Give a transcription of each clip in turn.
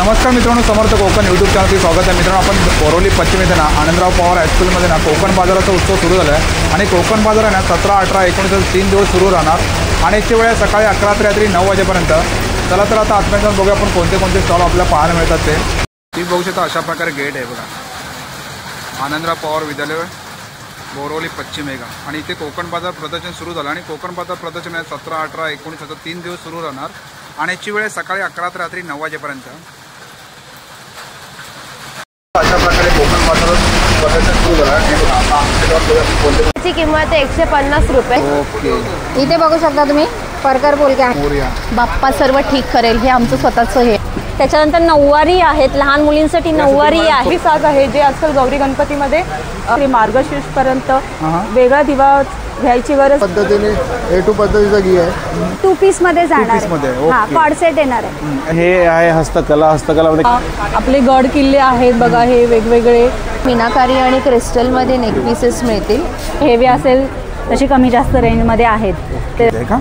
नमस्कार मित्रांनो, समर्थ कोकण यूट्यूब चॅनलचे स्वागत आहे। मित्रांनो, आपण बोरोली पश्चिम येथे ना आनंदराव पवार हायस्कूलमध्ये ना कोकण बाजाराचा उत्सव सुरू झाला आहे आणि कोकण बाजार आहे ना 17, 18, 19 3 दिवस सुरू राहणार आणि याची वेळ सकाळी 11 ते रात्री 9 वाजेपर्यंत। चला तर आता आतमध्ये जाऊन बघूया आपण कोणते कोणते स्टॉल आपल्याला पाहायला मिळतात ते। तुम्ही बघू शकता अशा प्रकारे गेट आहे बघा, आनंदराव पवार विद्यालय बोरोली पश्चिम आहे का। आणि इथे कोकण बाजार प्रदर्शन सुरू झालं आणि कोकण बाजार प्रदर्शन 17, 18, 19 असं 3 दिवस सुरू राहणार आणि याची वेळ सकाळी 11 ते रात्री 9 वाजेपर्यंत। अशा प्रकारे कोकण बाजारात प्रदर्शन सुरू झालं आहे। त्याची किंमत 150 रुपये। ओके, इथे बघू शकता तुम्ही परकर बोलके आहे, बाप्पा सर्व ठीक करेल, हे आमचं स्वतःचं हे। त्याच्यानंतर नऊवारी आहेत, लहान मुलींसाठी नऊवारी आहे, साज आहे जे आजकाल गौरी गणपतीमध्ये मार्गशीर्ष पर्यंत वेगळा दिवा घ्यायची गरज पद्धतीने ए टू पद्धतीचा घी आहे। 2 पीस मध्ये जाणार आहे, हां कॉर्ड सेट येणार आहे। हे आहे हस्तकलामध्ये आपले गड किल्ले आहेत बघा, हे वेगवेगळे मीनाकारी आणि क्रिस्टल मध्ये नेक पीसेस मिळतील। हेवी असेल तशी कमी जास्त रेंज मध्ये आहेत ते का।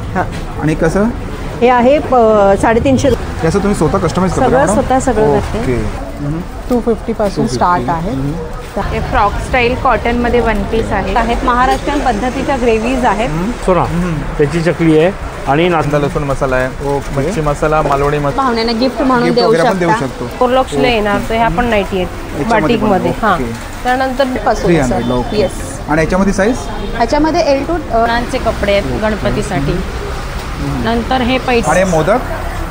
आणि कसं हे आहे 350 याचं तुम्ही स्वतः कस्टमाइज सगळं स्वतः सगळं करते। ओके, 250 पासून स्टार्ट आहे। हे फ्रॉक स्टाईल कॉटन मध्ये 1 पीस आहेत, महाराष्ट्रीयन पद्धतीच्या ग्रेव्हीज आहेत। सोना त्याची चकली आहे आणि नाचला लसूण मसाला आहे, मच्छी मसाला, मालवणी मसाला, पाहुण्यांना गिफ्ट म्हणून देऊ शकतो। फोरलॉक्सला येणार तर हे आपण 98 बाटिक मध्ये। हां, त्यानंतर पासून येस। आणि याच्यामध्ये साईज ह्याच्यामध्ये L to मुलांचे कपडे आहेत गणपतीसाठी। नंतर हे पैसे आणि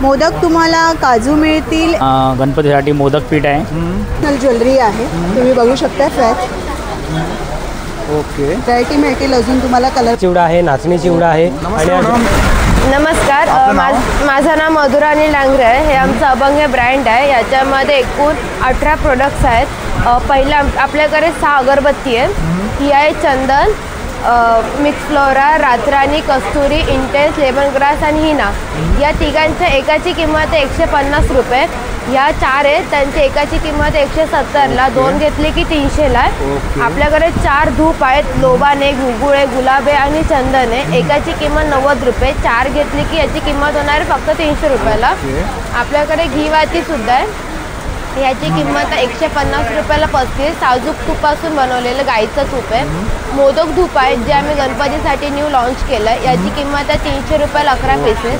मोदक तुम्हाला काजू मिळतील। गणपतीसाठी मोदक पीठ आहे, ज्वेलरी आहे, तुम्ही बघू शकता फ्रॅच। ओके, व्हरायटी मिळतील अजून तुम्हाला। कलर चिवडा आहे, नाचणी चिवडा आहे। नमस्कार, माझं नाव मधुरा अनिल डांगरे आहे। हे आमचं अभंग ब्रँड आहे, याच्यामध्ये एकूण 18 प्रोडक्ट्स आहेत। पहिला आपल्याकडे 6 अगरबत्ती आहे, ही आहे चंदन, मिक्स फ्लोरा, रातराणी, कस्तुरी, इंटेन्स, लेमन ग्रास आणि हिना। या तिघांच्या एकाची किंमत 150 रुपये। ह्या 4 आहेत, त्यांची एकाची किंमत 170ला, 2 घेतले की 300ला आहे। आपल्याकडे 4 धूप आहेत, लोबाने, गुगुळे, गुलाबे आणि चंदन आहे, एकाची किंमत 90 रुपये। 4 घेतली की याची किंमत होणार आहे फक्त 300 रुपयाला। आपल्याकडे घीवाती सुद्धा आहे, याची किंमत 150 रुपयाला 35। साजूक तुपासून बनवलेलं गाईचं तूप आहे। मोदक धूप आहे जे आम्ही गणपतीसाठी न्यू लॉन्च केलं आहे, याची किंमत आहे 300 रुपयाला 11 पीसेस।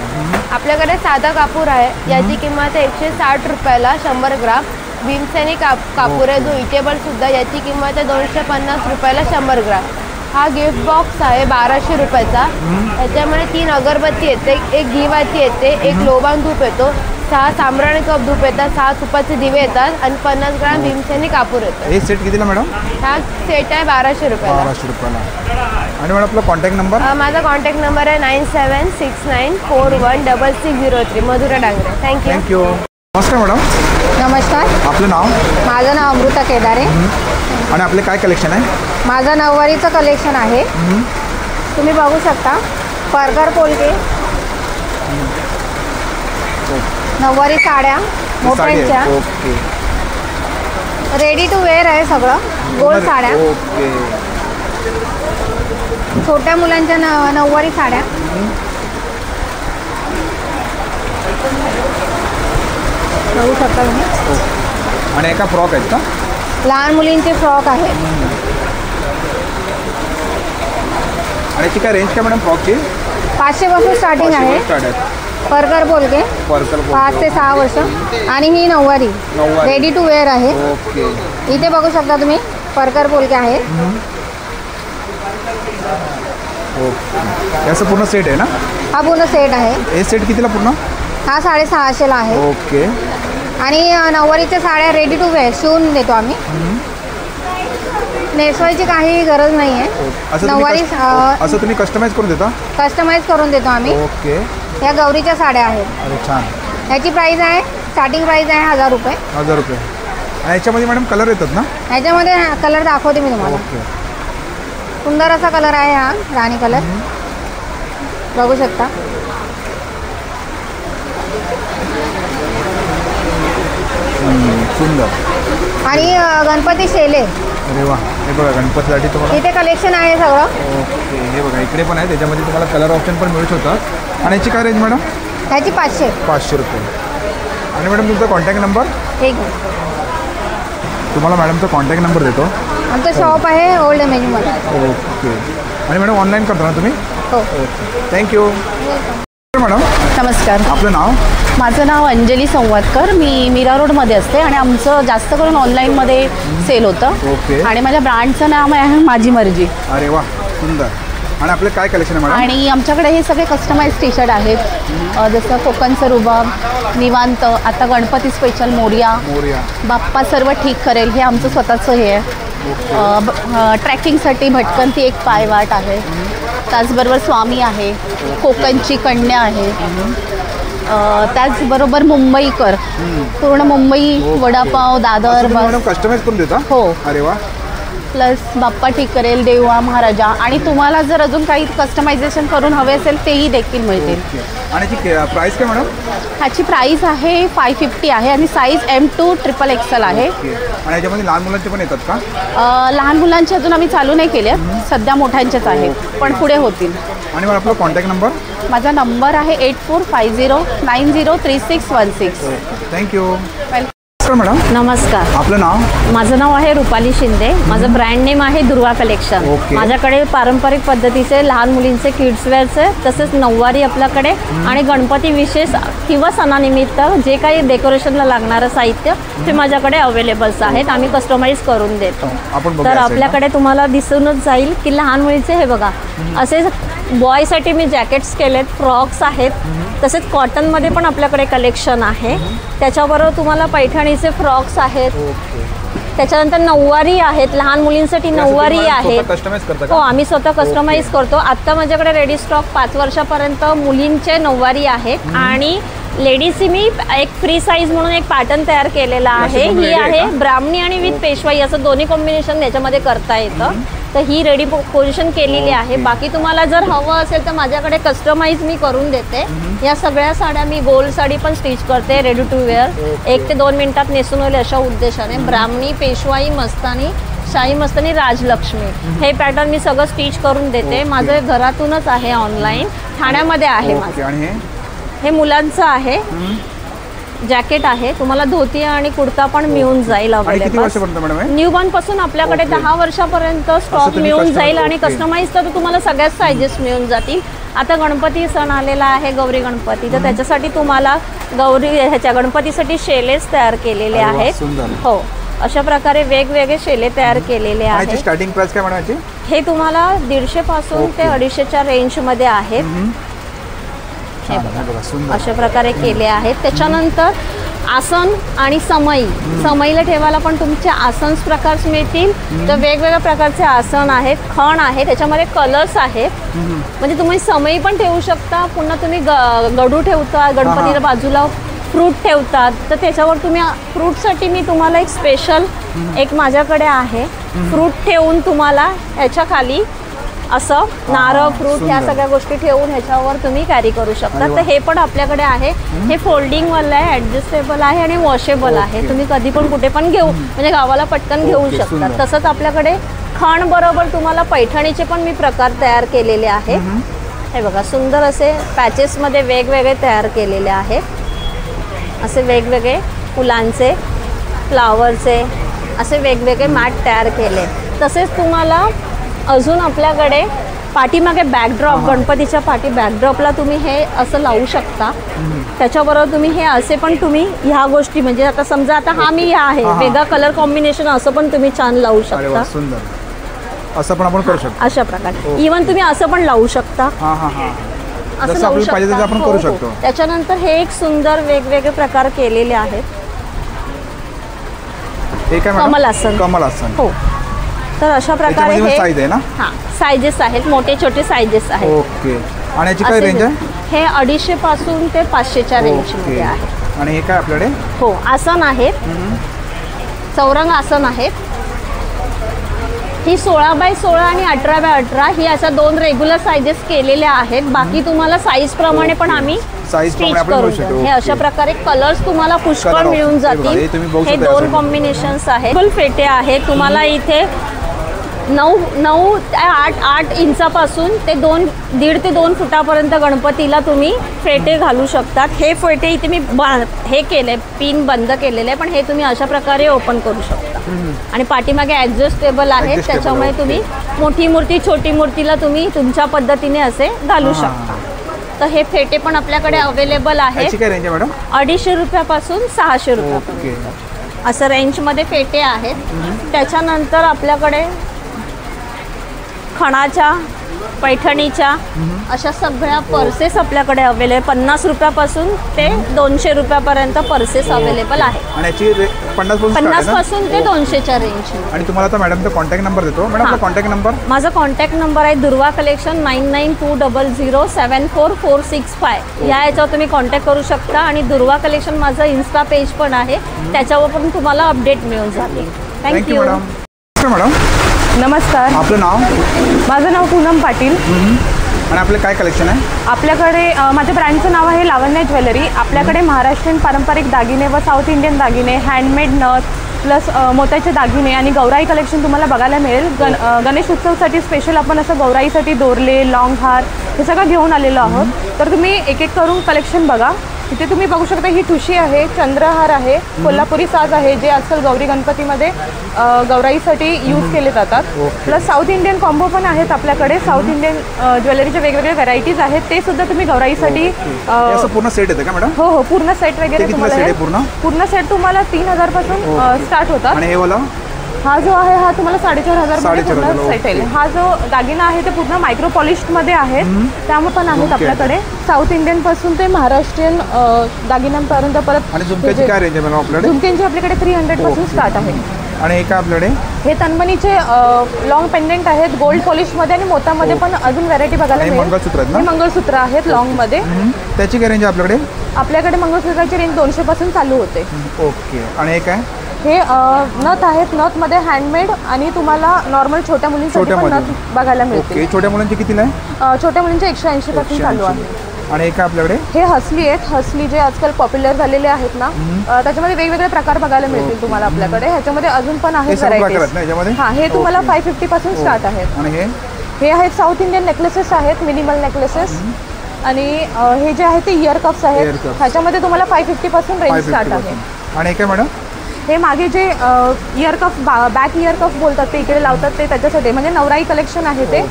आपल्याकडे साधा कापूर आहे, याची किंमत आहे 160 रुपयाला 100 ग्राम। भीमसेनी कापूर आहे जो इटेबल सुद्धा, याची किंमत आहे 250 रुपयाला 100 ग्राम। हा गिफ्ट बॉक्स आहे 1200 रुपयाचा, याच्यामध्ये 3 अगरबत्ती येते, एक घीवाती येते, एक लोबान धूप येतो, 6 साम्राणी कप धूप येतात, 6 तुपाचे दिवे येतात आणि 50 ग्राम भीमसेनी कापूर येतात। हे सेट कितीला मॅडम? हा सेट आहे 1200 रुपयाला। 1200 रुपयाला। आणि मॅडम आपला कॉन्टॅक्ट नंबर? माझा कॉन्टॅक्ट नंबर आहे 9769416603। मधुरा डांगरे। थँक्यू। नमस्कार मॅडम। नमस्कार, आपलं नाव? माझं नाव अमृता केदारे। आणि आपले काय कलेक्शन आहे? माझं नऊवारीचं कलेक्शन आहे, तुम्ही बघू शकता। परकर पोलके, नऊवारी साड्या मोठ्यांच्या, ओके, रेडी टू वेअर आहे सगळं, गोल साड्या, ओके, छोट्या मुलांच्या नऊवारी साड्या, बघू शकता तुम्ही। आणि एका फ्रॉक आहेत का? लहान मुलींचे फ्रॉक आहेत। आणि याची काय रेंज काय मॅडम फ्रॉकची? 500 पासून स्टार्टिंग आहे। परकर बोलके 5 ते 6 वर्ष। आणि ही नऊवारी रेडी टू वेअर आहे। ओके, इथे बघू शकता तुम्ही परकर बोलके आहे। ओके, याचं पूर्ण सेट आहे ना? हा पूर्ण सेट आहे। हे सेट कितीला पूर्ण? हा 650ला आहे। ओके, आणि नऊवारीच्या साड्या रेडी टू वेअर शिवून देतो आम्ही, नेसवायची काही गरज नाही आहे। नऊवारी असं तुम्ही कस्टमाइज करून देता? कस्टमाइज करून देतो आम्ही। ओके, या गौरीच्या साड्या आहेत। अरे छान। याची प्राइस आहे, स्टार्टिंग प्राइस आहे 1000 रुपये। 1000 रुपये। आणि याच्यामध्ये मॅडम कलर येतात ना? ह्याच्यामध्ये कलर दाखवते मी तुम्हाला। ओके, सुंदर असा कलर आहे हा, राणी कलर, बघू शकता। सुंदर। आणि गणपती शेले, अरे वा, हे बघा गणपतीसाठी तुम्हाला इथे कलेक्शन आहे सगळं। ओके, हे बघा इकडे पण आहे, त्याच्यामध्ये तुम्हाला कलर ऑप्शन पण मिळू शकतात। आणि याची काय रेंज मॅडम? ह्याची 500 रुपये। आणि मॅडम तुमचा कॉन्टॅक्ट नंबर? एक मिनिट. तुम्हाला मॅडमचा कॉन्टॅक्ट नंबर देतो. आमचं शॉप आहे ओल्ड मेन्यूमध्ये. ओके. आणि मॅडम ऑनलाईन करता ना तुम्ही? हो. Thank you madam. नमस्कार, आपलं नाव? माझं नाव अंजली संवादकर. मी मीरा रोडमध्ये असते आणि आमचं जास्त करून ऑनलाईनमध्ये सेल होतं. ओके. आणि माझ्या ब्रँडचं नाव आहे माझी मर्जी. अरे वा, सुंदर. आणि आपलं काय कलेक्शन आहे मॅडम? आणि आमच्याकडे हे सगळे कस्टमाइज टी शर्ट आहेत, जसं कोकणचं रुबाब, निवांत, आता गणपती स्पेशल मोरया, बाप्पा सर्व ठीक करेल, हे आमचं स्वतःचं हे आहे. ट्रॅकिंगसाठी भटकंती एक पायवाट आहे, त्याचबरोबर स्वामी आहे, कोकणची कन्या आहे, त्याचबरोबर मुंबईकर, पूर्ण मुंबई वडापाव, दादर, कस्टमाइज करून देता? हो. अरे वा. प्लस बाप्पा ठीक करेल, देवा महाराजा, आणि तुम्हाला जर अजून काही कस्टमायझेशन करून हवे असेल तेही देखील मिळतील. आणि प्राइस काय मॅडम? ह्याची प्राइस आहे 550 आहे आणि साईज M2 XXL आहे. आणि याच्यामध्ये लहान मुलांचे पण येतात का? लहान मुलांचे अजून आम्ही चालू नाही केले, सध्या मोठ्यांचेच आहेत, पण पुढे होतील. आणि मला आपला कॉन्टॅक्ट नंबर? माझा नंबर आहे 8450903616. थँक्यू. Welcome madam. नमस्कार, आपलं नाव? माझं नाव आहे रुपाली शिंदे. माझं ब्रँड नेम आहे दुर्वा कलेक्शन. ओके. माझ्याकडे पारंपरिक पद्धतीचे लहान मुलींचे किड्सवेअरचे, तसेच नऊवारी आपल्याकडे, आणि गणपती विशेष किंवा सणानिमित्त जे काही डेकोरेशनला लागणारं साहित्य ते माझ्याकडे अवेलेबल्स आहेत. आम्ही कस्टमाइज करून देतो. तर आपल्याकडे तुम्हाला दिसूनच जाईल की लहान मुलीचे हे बघा असे बॉयसाठी मी जॅकेट्स केलेत, फ्रॉक्स आहेत, तसेच कॉटनमध्ये पण आपल्याकडे कलेक्शन आहे. त्याच्याबरोबर तुम्हाला पैठणीचे फ्रॉक्स आहेत, त्याच्यानंतर नऊवारी आहेत, लहान मुलींसाठी नऊवारी आहेत. हो, आम्ही स्वतः कस्टमाइज करतो. आत्ता माझ्याकडे रेडी स्टॉक 5 वर्षापर्यंत मुलींचे नऊवारी आहेत. आणि लेडीजची मी एक फ्री साईज म्हणून एक पॅटर्न तयार केलेला आहे. ही आहे ब्राह्मणी आणि विथ पेशवाई, असं दोन्ही कॉम्बिनेशन याच्यामध्ये करता येतं. तर ही रेडी पोझिशन केलेली आहे. बाकी तुम्हाला जर हवं असेल तर माझ्याकडे कस्टमाइज मी करून देते. या सगळ्या साड्या मी गोल्ड साडी पण स्टिच करते, रेडी टू वेअर, 1 ते 2 मिनिटात नेसून होईल अशा उद्देशाने. ब्राह्मणी, पेशवाई, मस्तानी, शाही मस्तानी, राजलक्ष्मी, हे पॅटर्न मी सगळं स्टिच करून देते. माझं घरातूनच आहे, ऑनलाईन ठाण्यामध्ये आहे माझं. हे मुलांचं आहे, जॅकेट आहे, तुम्हाला धोती आणि कुर्ता पण मिळून जाईल अवेलेबल. न्यूबॉर्न पासून आपल्याकडे 10 वर्षापर्यंत स्टॉक मिळून जाईल. आणि कस्टमाइज तर तुम्हाला सगळ्याच सायझेस मिळून जातील. आता गणपती सण आलेला आहे, गौरी गणपती, तर त्याच्यासाठी तुम्हाला ह्याच्या गणपतीसाठी शेलेस तयार केलेले आहेत. हो, अशा प्रकारे वेगवेगळे शेले तयार केलेले आहेत. स्टार्टिंग प्राइस काय म्हणायची? हे तुम्हाला 150 पासून ते 250च्या रेंजमध्ये आहेत. अशा प्रकारे केले आहेत. त्याच्यानंतर आसन आणि समई, समईला ठेवायला पण तुमचे आसन प्रकार मिळतील. तर वेगवेगळ्या प्रकारचे आसन आहेत, खण आहे, त्याच्यामध्ये कलर्स आहेत. म्हणजे तुम्ही समई पण ठेवू शकता. पुन्हा तुम्ही गडू ठेवता, गणपतीच्या बाजूला फ्रूट ठेवतात, तर त्याच्यावर तुम्ही फ्रूटसाठी मी तुम्हाला एक स्पेशल एक माझ्याकडे आहे, फ्रूट ठेवून तुम्हाला ह्याच्या खाली असं नारळ, फ्रूट, ह्या सगळ्या गोष्टी ठेवून ह्याच्यावर तुम्ही कॅरी करू शकता. तर हे पण आपल्याकडे आहे. हे फोल्डिंगवालं आहे, ॲडजस्टेबल आहे आणि वॉशेबल आहे. तुम्ही कधी पण कुठे पण घेऊ, म्हणजे गावाला पटकन घेऊ शकता. तसंच आपल्याकडे खण बरोबर तुम्हाला पैठणीचे पण मी प्रकार तयार केलेले आहेत. हे बघा, सुंदर असे पॅचेसमध्ये वेगवेगळे तयार केलेले आहेत. असे वेगवेगळे फुलांचे, फ्लावरचे असे वेगवेगळे मॅट तयार केले. तसेच तुम्हाला अजून आपल्याकडे पाठीमागे बॅकड्रॉप, गणपतीच्या पाठी बॅकड्रॉपला तुम्ही हे असं लावू शकता. त्याच्याबरोबर तुम्ही हे असे पण तुम्ही ह्या गोष्टी, म्हणजे आता समजा आता हा मी ह्या आहे, वेगळा कलर कॉम्बिनेशन असं पण तुम्ही छान लावू शकता. असं पण आपण करू शकतो. अशा प्रकारे इव्हन तुम्ही असं पण लावू शकता, असं लावू शकता. त्याच्यानंतर हे एक सुंदर वेगवेगळे प्रकार केलेले आहेत. कमल आसन. हो, तर अशा प्रकारे हे साईज आहे ना? हां, सायझेस आहेत, मोठे छोटे सायझेस आहेत. ओके. आणि याची काय रेंज आहे? हे 250 पासून ते 500च्या रेंजमध्ये आहे. आणि हे काय आपल्याकडे? हो, आसन आहेत, चौरंग आसन आहेत. ही 16x16 आणि 18x18 ही अशा 2 रेग्युलर सायझेस केलेल्या आहेत. बाकी तुम्हाला साईज प्रमाणे पण आम्ही स्टिच करून देऊ. हे अशा प्रकारे कलर्स तुम्हाला पुष्कळ मिळून जातील. हे 2 कॉम्बिनेशन्स आहेत. फुल फेटे आहेत. तुम्हाला इथे 9 ते 8 इंचापासून ते 1.5 ते 2 फुटापर्यंत गणपतीला तुम्ही फेटे घालू शकतात. हे फेटे इथे मी हे केले, पिन बंद केलेले आहे, पण हे तुम्ही अशा प्रकारे ओपन करू शकता. आणि पाठीमागे ॲडजस्टेबल आहेत, त्याच्यामुळे तुम्ही मोठी मूर्ती छोटी मूर्तीला तुम्ही तुमच्या पद्धतीने असे घालू शकता. तर हे फेटे पण आपल्याकडे अवेलेबल आहेत. 250 रुपयापासून 600 रुपयापर्यंत असं रेंजमध्ये फेटे आहेत. त्याच्यानंतर आपल्याकडे खणाच्या, पैठणीच्या अशा सगळ्या पर्सेस आपल्याकडे अवेलेबल 50 रुपयापासून ते 200 रुपयापर्यंत पर्सेस अवेलेबल आहेत. आणि याची 50 पासून ते 200च्या रेंज. आणि तुम्हाला आता मॅडमचा कॉन्टॅक्ट नंबर देतो. मॅडम आपला कॉन्टॅक्ट नंबर? माझा कॉन्टॅक्ट नंबर आहे दुर्वा कलेक्शन 9920074465. याच्यावर तुम्ही कॉन्टॅक्ट करू शकता. आणि दुर्वा कलेक्शन माझं इन्स्टा पेज पण आहे, त्याच्यावर पण तुम्हाला अपडेट मिळून जातील. Thank you madam. नमस्कार, आपलं नाव? माझं नाव पूनम पाटील. आणि आपलं काय कलेक्शन आहे? आपल्याकडे माझ्या ब्रँडचं नाव आहे लावण्य ज्वेलरी. आपल्याकडे महाराष्ट्रीयन पारंपरिक दागिने व साऊथ इंडियन दागिने, हँडमेड नथ प्लस मोत्याचे दागिने आणि गौराई कलेक्शन तुम्हाला बघायला मिळेल. गणेश उत्सवसाठी स्पेशल आपण असं गौराईसाठी दोरले, लॉंग हार हे सगळं घेऊन आलेलो आहोत. तर तुम्ही एक एक करून कलेक्शन बघा. इथे तुम्ही बघू शकता ही ठुशी आहे, चंद्रहार आहे, कोल्हापुरी साज आहे जे आजकाल गौरी गणपतीमध्ये गौराईसाठी यूज केले जातात. प्लस साऊथ इंडियन कॉम्बो पण आहेत आपल्याकडे. साऊथ इंडियन ज्वेलरीचे वेगवेगळे व्हरायटीज आहेत, ते सुद्धा तुम्ही गौराईसाठी पूर्ण सेट येतं का मॅडम? हो हो, पूर्ण सेट वगैरे तुम्हाला पूर्ण सेट तुम्हाला 3000 पासून स्टार्ट होतात. आणि हे वाला हा जो आहे हा तुम्हाला 4500 सेट आहे. हा जो दागिना आहे ते पूर्ण मायक्रो पॉलिश्डमध्ये आहे, त्यामुळे पण आहेत आपल्याकडे साऊथ इंडियन पासून ते महाराष्ट्रीयन दागिन्यांपर्यंत. परत आणि झुमक्याची काय रेंज आहे मॅडम आपल्याकडे? झुमक्यांची आपल्याकडे 300 पासून स्टार्ट आहे. आणि हे काय आपल्याकडे? हे तन्मणीचे लॉंग पेंडेंट आहेत गोल्ड पॉलिशमध्ये आणि मोत्यामध्ये पण अजून व्हरायटी बघायला मिळेल. मंगळसूत्र आहेत ना? हे मंगळसूत्र आहेत लॉंगमध्ये. त्याची काय रेंज आहे आपल्याकडे? आपल्याकडे मंगळसूत्राची रेंज 200 पासून चालू होते. ओके. आणि हे काय? हे नथ आहेत. नथमध्ये हँडमेड आणि तुम्हाला नॉर्मल छोट्या मुलींसाठी पण नथ बघायला मिळते. छोट्या मुलांची कितीला आहे? छोट्या मुलींचे 180 पासून चालू आहे. आणि हे काय आपल्याकडे? हे हसली आहेत. हसली जे आजकाल पॉप्युलर झालेले आहेत ना, त्याच्यामध्ये वेगवेगळे प्रकार बघायला मिळतील तुम्हाला आपल्याकडे. ह्याच्यामध्ये अजून पण आहेत व्हरायटीज. हां, हे तुम्हाला 550 पासून स्टार्ट आहेत. आणि हे आहेत साऊथ इंडियन नेकलेसेस आहेत, मिनिमल नेकलेसेस. आणि हे जे आहे ते इयर कप्स आहेत. ह्याच्यामध्ये तुम्हाला 550 पासून रेंज स्टार्ट आहे. आणि हे काय मॅडम? हे मागे जे ear cuff back ear cuff बोलतात ते इकडे लावतात, ते त्याच्यासाठी म्हणजे नवराई कलेक्शन आहे ते.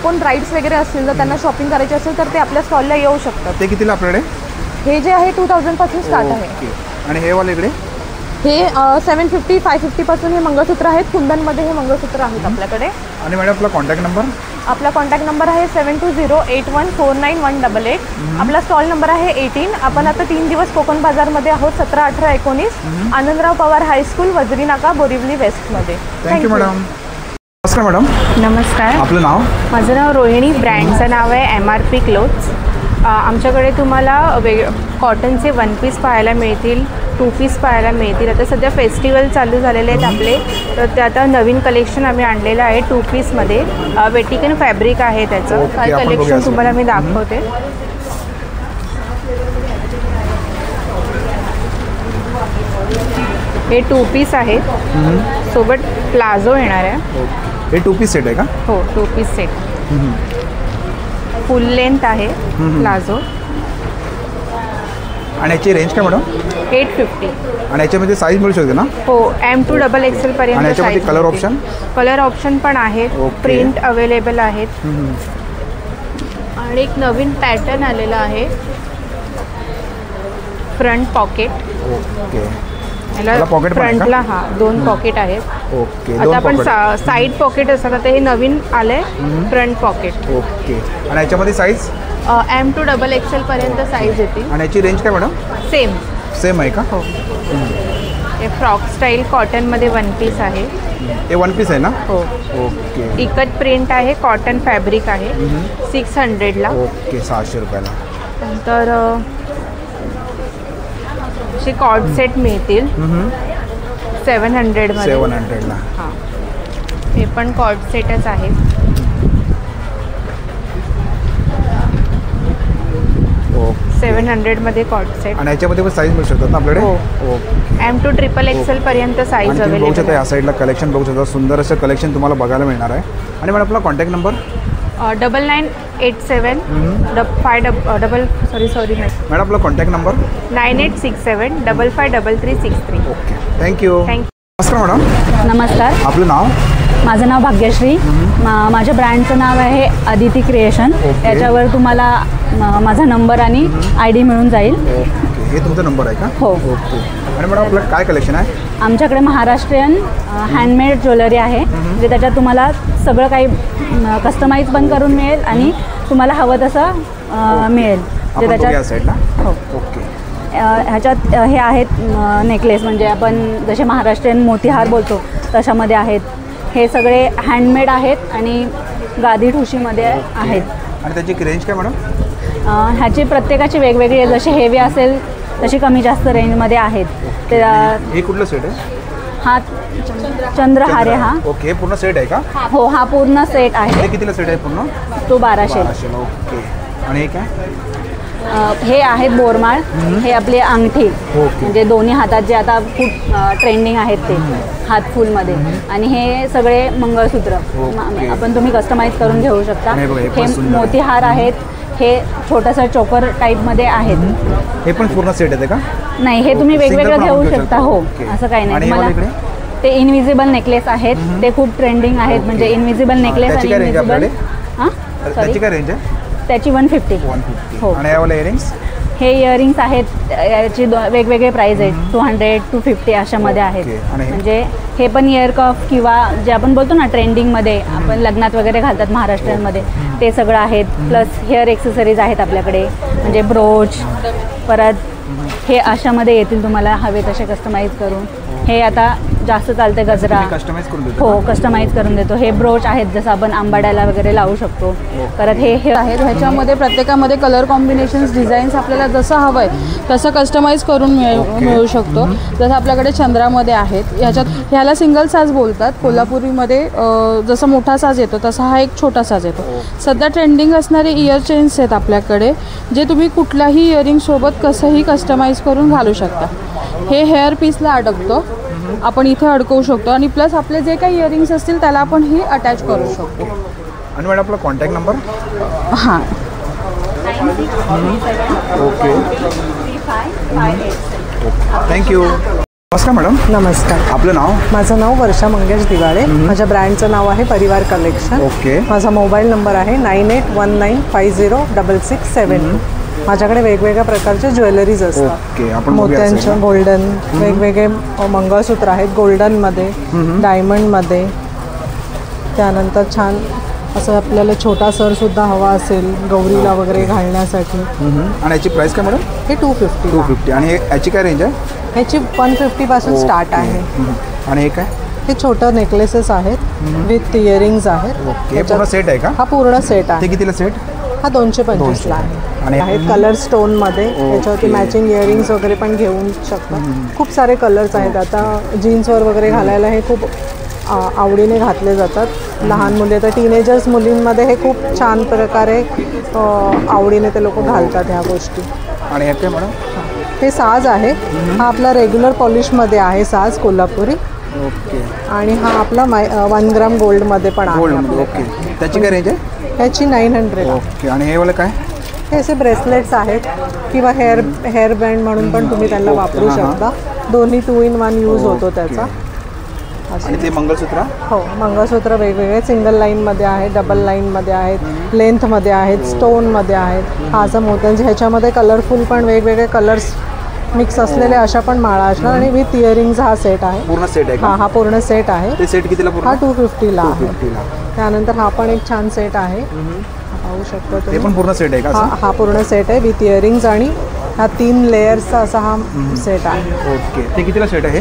कोण ब्राईड्स वगैरे असतील जर त्यांना शॉपिंग करायची असेल तर ते आपल्या स्टॉलला येऊ शकतात. ते कितीला आपल्याकडे? हे जे आहे 2000 पासून स्टार्ट आहे. आणि हे वाले इकडे? हे 750 550 पासून हे मंगळसूत्र आहेत. कुंदनमध्ये हे मंगळसूत्र आहेत आपल्याकडे. आणि मॅडम आपला कॉन्टॅक्ट नंबर? आपला कॉन्टॅक्ट नंबर आहे 7208149188. आपला स्टॉल नंबर आहे 18. आपण आता 3 दिवस कोकण बाजारमध्ये आहोत, 17, 18, 19 आनंदराव पवार हायस्कूल, वजरी नाका, बोरिवली वेस्टमध्ये. Thank you madam. नमस्कार मॅडम. नमस्कार, आपलं नाव? माझं नाव रोहिणी. ब्रँडचं नाव आहे MRP क्लोथ्स. आमच्याकडे तुम्हाला कॉटनचे 1 पीस पाहायला मिळतील, 2 पीस पाहायला मिळतील. आता सध्या फेस्टिवल चालू झालेले आहेत आपले, तर ते आता नवीन कलेक्शन आम्ही आणलेलं आहे 2 पीसमध्ये. वेटिकन फॅब्रिक आहे त्याचं. काय कलेक्शन तुम्हाला मी दाखवते. हे 2 पीस आहेत, सोबत प्लाझो येणार आहे. हे 2 पीस सेट आहे का? हो, 2 पीस सेट. फुल लेंथ आहे प्लाझो. आणि याची रेंज काय मॅडम? 850. आणि याच्यामध्ये साईज मिळू शकते ना? हो, M to XXL पर्यंत. आणि याच्यामध्ये कलर ऑप्शन? कलर ऑप्शन पण आहेत, प्रिंट अवेलेबल आहेत. आणि एक नवीन पॅटर्न आलेला आहे, फ्रंट पॉकेट. ओके. याला फ्रंटला 2 पॉकेट आहेत. ओके. आता आपण साईड पॉकेट असतात, आता हे नवीन आलंय फ्रंट पॉकेट. ओके. आणि याच्यामध्ये साईज? M to XXL पर्यंत साईज येते. आणि याची रेंज काय मॅडम? सेम आहे का? हो. हे फ्रॉक स्टाईल कॉटनमध्ये 1 पीस आहे. हे 1 पीस आहे ना? हो. ओके. इकत प्रिंट आहे, कॉटन फॅब्रिक आहे. 600ला. ओके. 600 रुपयाला. नंतर असे कॉर्ड सेट मिळतील 700मध्ये. 700ला. हां, हे पण कॉर्ड सेटच आहेत. 700मध्ये कॉट सेट. आणि याच्यामध्ये पण साईज मिळू शकतात ना आपल्याकडे? हो. M2 XXL पर्यंत साईज बघू अवेलेबल शकता या साईडला कलेक्शन बघू शकता. सुंदर असं कलेक्शन तुम्हाला बघायला मिळणार आहे. आणि मॅडम आपला कॉन्टॅक्ट नंबर? 9987 मॅडम आपला कॉन्टॅक्ट नंबर? 9867 553363. Okay, thank you. नमस्कार मॅडम. नमस्कार, आपलं नाव? माझं नाव भाग्यश्री. माझ्या ब्रँडचं नाव आहे अदिती क्रिएशन. ओके. याच्यावर तुम्हाला माझा नंबर आणि ID मिळून जाईल. ओके, हे तुमचा नंबर आहे का? हो. ओके. आणि मॅडम आपलं काय कलेक्शन आहे? आमच्याकडे महाराष्ट्रीयन हँडमेड ज्वेलरी आहे. म्हणजे त्याच्यात तुम्हाला सगळं काही कस्टमाइज पण करून मिळेल आणि तुम्हाला हवं तसं मिळेल. आपण बघूया या साईडला. हो. ओके. ह्याच्यात हे आहेत नेकलेस, म्हणजे आपण जसे महाराष्ट्रीयन मोतीहार बोलतो तशामध्ये आहेत. हे सगळे हँडमेड आहेत आणि गादी ठुशीमध्ये आहेत. आणि त्याची रेंज काय मॅडम? ह्याची प्रत्येकाची वेगवेगळी आहे. जशी हेवी असेल तशी कमी जास्त रेंजमध्ये आहेत. ते हे कुठलं सेट आहे? हा चंद्रहार आहे. हा ओके, पूर्ण सेट आहे का? हो, हा पूर्ण सेट आहे. हे कितीला सेट आहे पूर्ण? तो 1200. ओके. आणि हे काय? हे आहेत बोरमाळ. हे आपली अंगठी, म्हणजे दोन्ही हातात जे आता खूप ट्रेंडिंग आहेत ते हात फुलमध्ये. आणि हे सगळे मंगळसूत्र आपण तुम्ही कस्टमाइज करून घेऊ शकता. हे मोतीहार आहेत. हे छोटंसं चोकर टाईपमध्ये आहेत. हे पण पूर्ण सेट आहे का? नाही, हे तुम्ही वेगवेगळं घेऊ शकता. हो, असं काही नाही. तुम्हाला ते इनविजिबल नेकलेस आहेत. ते खूप ट्रेंडिंग आहेत. म्हणजे इनविजिबल नेकलेस आणि इनविजिबल. हां, त्याची काय रेंज आहे? त्याची 150. हो. आणि यावाले इयरिंग्स? हे इयरिंग्स आहेत. याची वेगवेगळे प्राईज आहेत. 200 250 अशामध्ये आहेत. म्हणजे हे पण इयर कफ किंवा जे आपण बोलतो ना ट्रेंडिंगमध्ये आपण लग्नात वगैरे घालतात महाराष्ट्रामध्ये, ते सगळं आहेत. प्लस हेअर एक्सेसरीज आहेत आपल्याकडे, म्हणजे ब्रोच. परत हे अशामध्ये येतील तुम्हाला हवे तसे कस्टमाइज करून. हे आता जास्त चालते गजरा. कस्टमाइज करून देतो? हो, कस्टमाइज करून देतो. हे ब्रोच आहेत जसं आपण आंबाड्याला वगैरे लावू शकतो. परत हे आहेत. ह्याच्यामध्ये प्रत्येकामध्ये कलर कॉम्बिनेशन्स डिझाईन्स आपल्याला जसं हवं आहे तसं कस्टमाइज करून मिळू शकतो. जसं आपल्याकडे चंद्रामध्ये आहेत. ह्याला सिंगल साज बोलतात. कोल्हापुरीमध्ये जसं मोठा साज येतो तसा हा एक छोटा साज येतो. सध्या ट्रेंडिंग असणारे इयर चेन्स आहेत आपल्याकडे, जे तुम्ही कुठल्याही इयरिंगसोबत कसंही कस्टमाइज करून घालू शकता. हे हेअर पीसला अडकतो, आपण इथे अडकवू शकतो. आणि प्लस आपले जे काही इयरिंग्स असतील त्याला आपण ही अटॅच करू शकतो. आणि मॅडम आपला कॉन्टॅक्ट नंबर? हां. Okay, thank you. नमस्कार मॅडम. नमस्कार. आपलं नाव? माझं नाव वर्षा मंगेश दिवाळे. माझ्या ब्रँडचं नाव आहे परिवार कलेक्शन. ओके. माझा मोबाईल नंबर आहे 9819506672. माझ्याकडे वेगवेगळ्या प्रकारचे ज्वेलरीज असतात. मोत्यांचं, गोल्डन, वेगवेगळे मंगळसूत्र आहेत गोल्डनमध्ये, डायमंडमध्ये. त्यानंतर छान असं आपल्याला छोटा सरसुद्धा हवा असेल गौरीला वगैरे घालण्यासाठी. आणि याची प्राईस काय मॅडम? हे 250. 250. आणि याची काय रेंज आहे? ह्याची 150 पासून स्टार्ट आहे. आणि हे काय? हे छोटं नेकलेसेस आहेत विथ इयरिंग्स आहेत. ओके, पूर्ण सेट आहे का? हा पूर्ण सेट आहे. ते कितीला सेट? हा 225ला आहे. आणि आहेत कलर स्टोनमध्ये. त्याच्यावरती मॅचिंग इयरिंग्स वगैरे पण घेऊ शकतात. खूप सारे कलर्स आहेत. आता जीन्सवर वगैरे घालायला हे खूप आवडीने घातले जातात. लहान मुले तर टीनेजर्स मुलींमध्ये हे खूप छान प्रकारे आवडीने ते लोक घालतात ह्या गोष्टी. आणि हे काय मॅडम? हे साज आहे. हा आपला रेग्युलर पॉलिशमध्ये आहे साज कोल्हापुरी. ओके. आणि हा आपला 1 ग्राम गोल्डमध्ये पण आहे. ओके. त्याची काय रेंज आहे? ह्याची 900. ओके. आणि हे वाला काय? हे असे ब्रेसलेट्स आहेत किंवा हेअर बँड म्हणून पण तुम्ही त्यांना वापरू शकता. दोन्ही 2 in 1 यूज होतो त्याचा. आणि ते मंगळसूत्र? हो, मंगळसूत्र वेगवेगळे सिंगल लाईनमध्ये आहेत, डबल लाईनमध्ये आहेत, लेंथमध्ये आहेत, स्टोनमध्ये आहेत. हा असं मोत्यांचे ह्याच्यामध्ये कलरफुल पण वेगवेगळे कलर्स मिक्स असलेले अशा पण माळा असणार. आणि विथ इयरिंग्स हा सेट आहे. पूर्ण सेट आहे? हा पूर्ण सेट आहे. ते सेट कितीला? हा 250ला आहे. त्यानंतर हा पण एक छान सेट आहे. पाहू शकता तुम्ही. ते पण पूर्ण सेट आहे का? हा पूर्ण सेट आहे विथ इयरिंग्स आणि हा 3 लेयर्सचा असा हा सेट आहे. ओके. ते कितीला सेट आहे?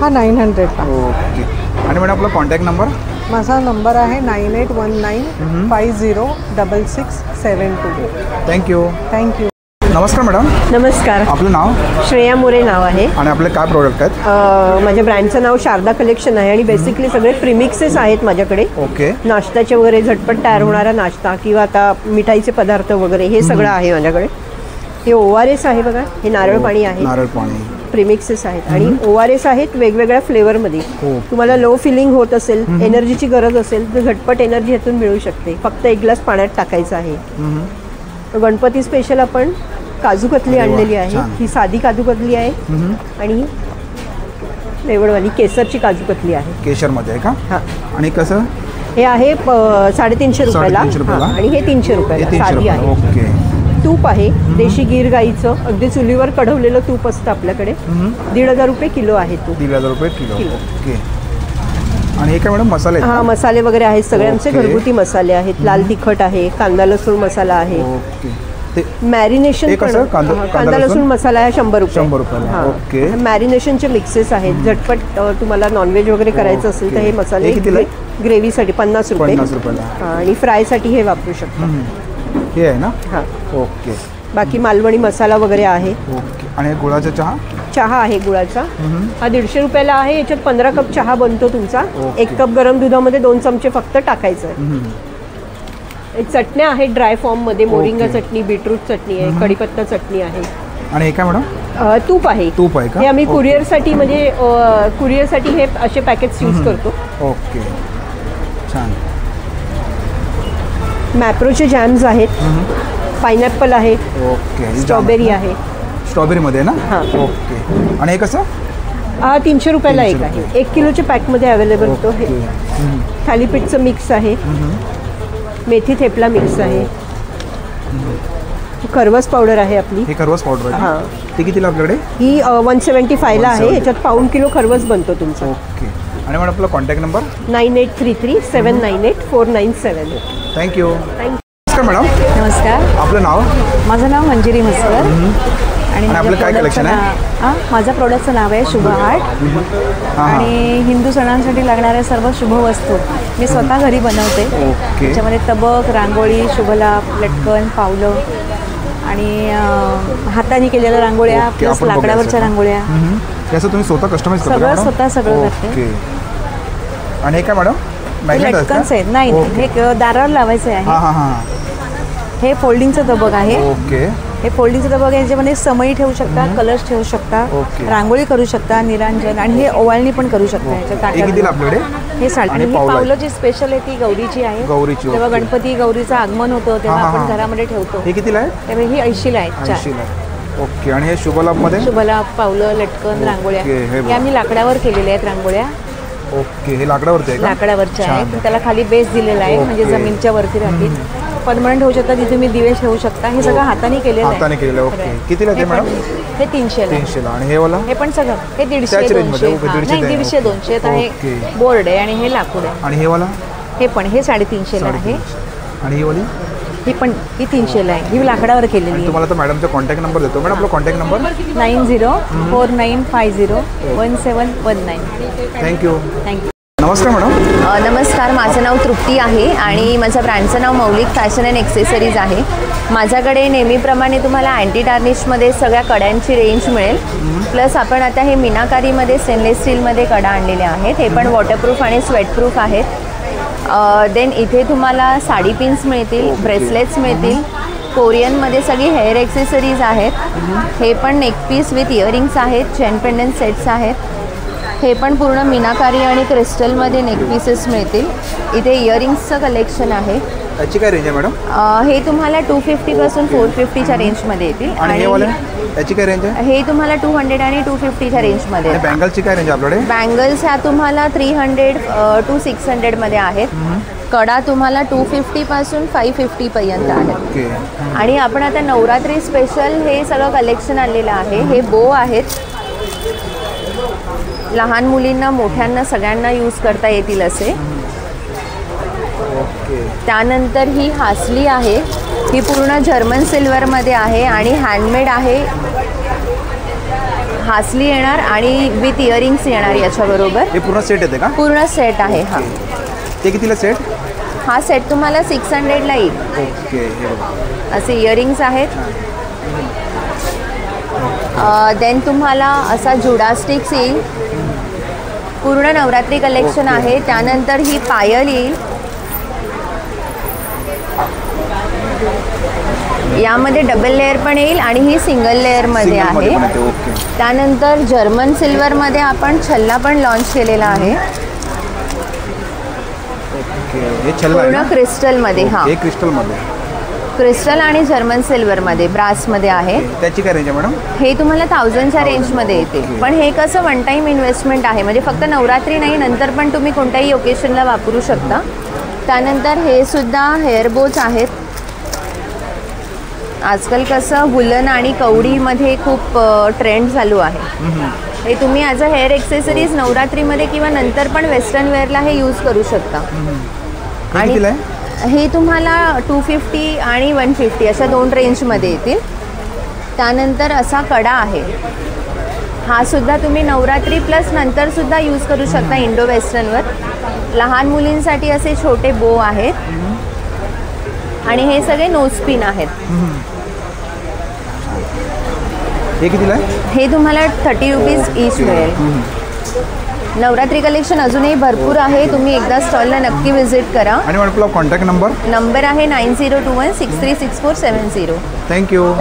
हा 900ला. ओके. आणि मॅडम आपला कॉन्टॅक्ट नंबर? माझा नंबर आहे 9819506672. थँक्यू. थँक्यू. नमस्कार मॅडम. नमस्कार. आपलं नाव? श्रेया मोरे नाव आहे. आणि आपले काय प्रोडक्ट आहेत? माझ्या ब्रँडचं नाव शारदा कलेक्शन आहे आणि बेसिकली सगळे प्रीमिक्सेस आहेत माझ्याकडे. ओके. नाश्त्याचे वगैरे झटपट तयार होणारा नाश्ता किंवा आता मिठाईचे पदार्थ वगैरे हे सगळं आहे माझ्याकडे. हे ORS आहे बघा, हे नारळ पाणी आहे, नारळ पाणी प्रीमिक्सेस आहेत आणि ORS आहेत वेगवेगळ्या फ्लेवरमध्ये. हो. तुम्हाला लो फिलिंग होत असेल, एनर्जीची गरज असेल तर झटपट एनर्जी ह्यातून मिळू शकते. फक्त 1 ग्लास पाण्यात टाकायचं आहे. गणपती स्पेशल आपण काजू कतली आणलेली आहे. ही साधी काजू कतली आहे आणि फ्लेवरवाली केसरची काजू कतली आहे. केशरमध्ये आहे का? हां. आणि कसं? हे आहे 350 रुपयाला. 350 रुपयाला. आणि हे 300 रुपयाला साधी आहे. ओके. तूप आहे देशी गीर गाईचं, अगदी चुलीवर कढवलेलं तूप असतं आपल्याकडे. 1,500 रुपये किलो आहे तूप. 1,500 रुपये किलो. ओके. आणि हे काय मॅडम मसाले? हा, मसाले वगैरे आहेत सगळे आमचे घरगुती मसाले आहेत. लाल तिखट आहे, कांदा लसूण मसाला आहे. ओके. ते मॅरिनेशन कांदा लसूण मसाला आहे 100 रुपये. 100 रुपयाला. ओके. मॅरिनेशनचे मिक्सेस आहेत. झटपट तुम्हाला नॉनव्हेज वगैरे करायचं असेल तर हे मसाले ग्रेव्हीसाठी 50 रुपये. 50 रुपयाला. आणि फ्रायसाठी हे वापरू शकता. हे आहे ना? हां. ओके. बाकी मालवणी मसाला वगैरे आहे. ओके. आणि गुळाचा चहा आहे गुळाचा. हा 150 रुपयाला आहे. याच्यात 15 कप चहा बनतो तुमचा. 1 कप गरम दुधामध्ये 2 चमचे फक्त टाकायचं आहे. चटण्या आहेत ड्राय फॉर्ममध्ये. मोरिंगा चटणी, बीटरूट चटणी आहे, कढीपत्ता चटणी आहे. आणि हे काय मॅडम? तूप आहे. तूप आहे का? हे आम्ही कुरिअरसाठी म्हणजे कुरिअरसाठी हे असे पॅकेट्स यूज करतो. ओके. छान. मॅप्रोचे जॅम्स आहेत. पायनॅपल आहे. ओके. स्ट्रॉबेरी आहे. स्ट्रॉबेरीमध्ये ना? हां. ओके. आणि हे कसं? 300 रुपयाला एक आहे. 1 किलोच्या पॅकमध्ये अवेलेबल होतो. हे थालीपीठचं मिक्स आहे. मेथी थेपला मिक्स आहे. खरवस पावडर आहे आपली. हे खरवस पावडर आहे. हां. ती कितीला आपल्याकडे? ही 175ला आहे. याच्यात पाऊण किलो खरवस बनतो तुमचा. ओके. आणि मॅडम आपला कॉन्टॅक्ट नंबर? 9833-798-497. थँक्यू. नमस्कार मॅडम. नमस्कार. आपलं नाव? माझं नाव मंजिरी म्हसकर. आणि आपलं काय कलेक्शन आहे? माझ्या प्रोडक्टचं नाव आहे शुभ आर्ट. आणि हिंदू सणांसाठी लागणाऱ्या सर्व शुभ वस्तू मी स्वतः घरी बनवते. त्याच्यामध्ये तबक, रांगोळी, शुभलाभ, लटकन, पावलं आणि हाताने केलेल्या रांगोळ्या प्लस लाकडावरच्या रांगोळ्या. त्याचं तुम्ही स्वतः कस्टमाइज करता? स्वतः सगळं करते. आणि हे काय मॅडम? लटकन्स आहेत. नाही, हे दारावर लावायचं आहे. हे फोल्डिंगचं तबक आहे. ओके. हे फोल्डिंगचं तबक आहे. याच्यामध्ये समई ठेवू शकता, कलर्स ठेवू शकता, रांगोळी करू शकता, निरांजन आणि हे ओवाळणी पण करू शकता. आपल्याकडे हे आणि ही पावलं जी स्पेशल आहे ती गौरीची आहे. तेव्हा गणपती गौरीचं आगमन होतं तेव्हा आपण घरामध्ये ठेवतो. हे कितीला आहे? त्यामुळे ही 80ला आहेत. 80ला. ओके. आणि हे शुभलाभमध्ये? शुभलाभ, पावलं, लटकन, रांगोळ्या हे आम्ही लाकडावर केलेल्या आहेत रांगोळ्या. ओके. हे लाकडावरती आहे? लाकडावरच्या आहे. त्याला खाली बेस दिलेला आहे म्हणजे जमीनच्या वरती राहतील. परमनंट होऊ शकता. तिथे तुम्ही दिवे ठेवू शकता. हे सगळं हाताने केलेलं आहे. हाताने केलेलं. ओके. कितीला आहे मॅडम? हे 300ला. आणि हे वाला? हे पण सगळं हे 150-200. नाही 150-200 आहे. बोर्ड आहे आणि हे लाकूड आहे. आणि हे वाला? हे पण हे 350ला आहे. आणि ही वाली? ही पण ही 300ला आहे. ही लाकडावर केलेली आहे. तुम्हाला तर मॅडमचा कॉन्टॅक्ट नंबर देतो. मॅडम आपला कॉन्टॅक्ट नंबर? 9049501719. थँक्यू. थँक्यू. नमस्कार मॅडम. नमस्कार. माझं नाव तृप्ती आहे आणि माझ्या ब्रँडचं नाव मौलिक फॅशन अँड एक्सेसरीज आहे. माझ्याकडे नेहमीप्रमाणे तुम्हाला अँटी टार्निशमध्ये सगळ्या कड्यांची रेंज मिळेल. प्लस आपण आता हे मीनाकारीमध्ये स्टेनलेस स्टीलमध्ये कडा आणलेल्या आहेत. हे पण वॉटरप्रूफ आणि स्वेटप्रूफ आहेत. देन इथे तुम्हाला साडी पिन्स मिळतील, ब्रेसलेट्स मिळतील. कोरियनमध्ये सगळी हेअर एक्सेसरीज आहेत. हे पण नेकपीस विथ इयरिंग्स आहेत. चेन पेंडंट सेट्स आहेत. हे पण पूर्ण मीनाकारी आणि क्रिस्टलमध्ये नेकपीसेस मिळतील. इथे इयरिंग्सचं कलेक्शन आहे. याची काय रेंज आहे मॅडम? हे तुम्हाला 250 पासून 450च्या रेंजमध्ये येतील. आणि याची काय रेंज आहे? हे तुम्हाला 200 आणि 250च्या रेंजमध्ये. बँगल्सची काय रेंज आपल्याकडे? बँगल्स ह्या तुम्हाला 300 to 600 मध्ये आहेत. कडा तुम्हाला 250 पासून 550 पर्यंत आहेत. आणि आपण आता नवरात्री स्पेशल हे सगळं कलेक्शन आणलेलं आहे. हे बो आहेत. लहान मुलींना, मोठ्यांना, सगळ्यांना यूज करता येतील असे. त्यानंतर ही हासली आहे. ही पूर्ण जर्मन सिल्वरमध्ये आहे आणि हँडमेड आहे. हासली येणार आणि विथ इयरिंग्स येणार याच्याबरोबर. हे पूर्ण सेट येते का? पूर्ण सेट आहे. हा. ते कितीला सेट? हा सेट तुम्हाला 600ला येईल. ओके. असे इयरिंग्स आहेत. देन तुम्हाला असा जुडा स्टिक्स येईल. पूर्ण नवरात्री कलेक्शन आहे. त्यानंतर ही पायल येईल. यामध्ये डबल लेअर पण येईल आणि ही सिंगल लेअरमध्ये आहे. त्यानंतर जर्मन सिल्वरमध्ये आपण छल्ला पण लॉन्च केलेला आहे. पूर्ण क्रिस्टलमध्ये. हा, हे क्रिस्टलमध्ये, क्रिस्टल आणि जर्मन सिल्वरमध्ये, ब्रासमध्ये आहे. त्याची काय रेंज आहे मॅडम? हे तुम्हाला 1000च्या रेंजमध्ये येते. पण हे कसं वन टाईम इन्व्हेस्टमेंट आहे, म्हणजे फक्त नवरात्री नाही, नंतर पण तुम्ही कोणत्याही ओकेशनला वापरू शकता. त्यानंतर हे सुद्धा हेअर बोच आहेत. आजकाल कसं वुलन आणि कवडीमध्ये खूप ट्रेंड चालू आहे. हे तुम्ही ॲज अ हेअर एक्सेसरीज नवरात्रीमध्ये किंवा नंतर पण वेस्टर्न वेअरला हे यूज करू शकता. आणि हे तुम्हाला 250 आणि 150 अशा 2 रेंजमध्ये येतील. त्यानंतर असा कडा आहे. हा सुद्धा तुम्ही नवरात्री प्लस नंतर सुद्धा यूज करू शकता इंडो वेस्टर्नवर. लहान मुलींसाठी असे छोटे बो आहेत आणि हे सगळे नोजपिन आहेत. हे कितीला आहे? हे तुम्हाला 30 रुपीज ईच मिळेल. नवरात्री कलेक्शन अजूनही भरपूर आहे. तुम्ही एकदा स्टॉलला नक्की व्हिजिट करा. आणि आपला कॉन्टॅक्ट नंबर आहे 9021636470. थँक्यू.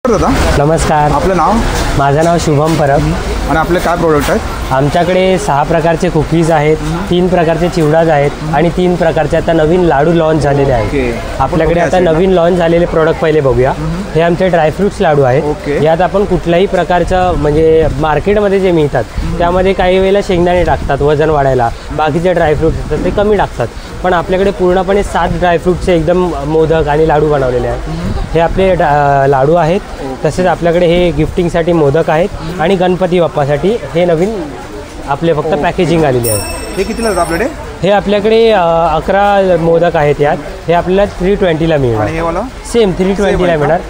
दादा नमस्कार. आपलं नाव? माझं नाव शुभम परब. आणि आपले काय प्रोडक्ट आहेत? आमच्याकडे 6 प्रकारचे कुकीज आहेत, 3 प्रकारचे चिवडाज आहेत आणि 3 प्रकारचे आता नवीन लाडू लॉन्च झालेले आहेत. आपल्याकडे आता नवीन लॉन्च झालेले प्रोडक्ट पहिले बघूया. हे आमचे ड्रायफ्रुट्स लाडू आहेत. यात आपण कुठल्याही प्रकारचं म्हणजे मार्केटमध्ये जे मिळतात त्यामध्ये काही वेळेला शेंगदाणे टाकतात वजन वाढायला, बाकीचे ड्रायफ्रुट्स असतात ते कमी टाकतात. पण आपल्याकडे पूर्णपणे 7 ड्रायफ्रुटचे एकदम मोदक आणि लाडू बनवलेले आहेत. हे आपले लाडू आहेत. तसेच आपल्याकडे हे गिफ्टिंगसाठी मोदक आहेत आणि गणपती बाप्पासाठी हे नवीन आपले फक्त पॅकेजिंग आलेली आहे. हे कितीला जातं आपल्याकडे? हे आपल्याकडे 11 मोदक आहेत. यात हे आपल्याला 320ला मिळणार. सेम 320ला मिळणार.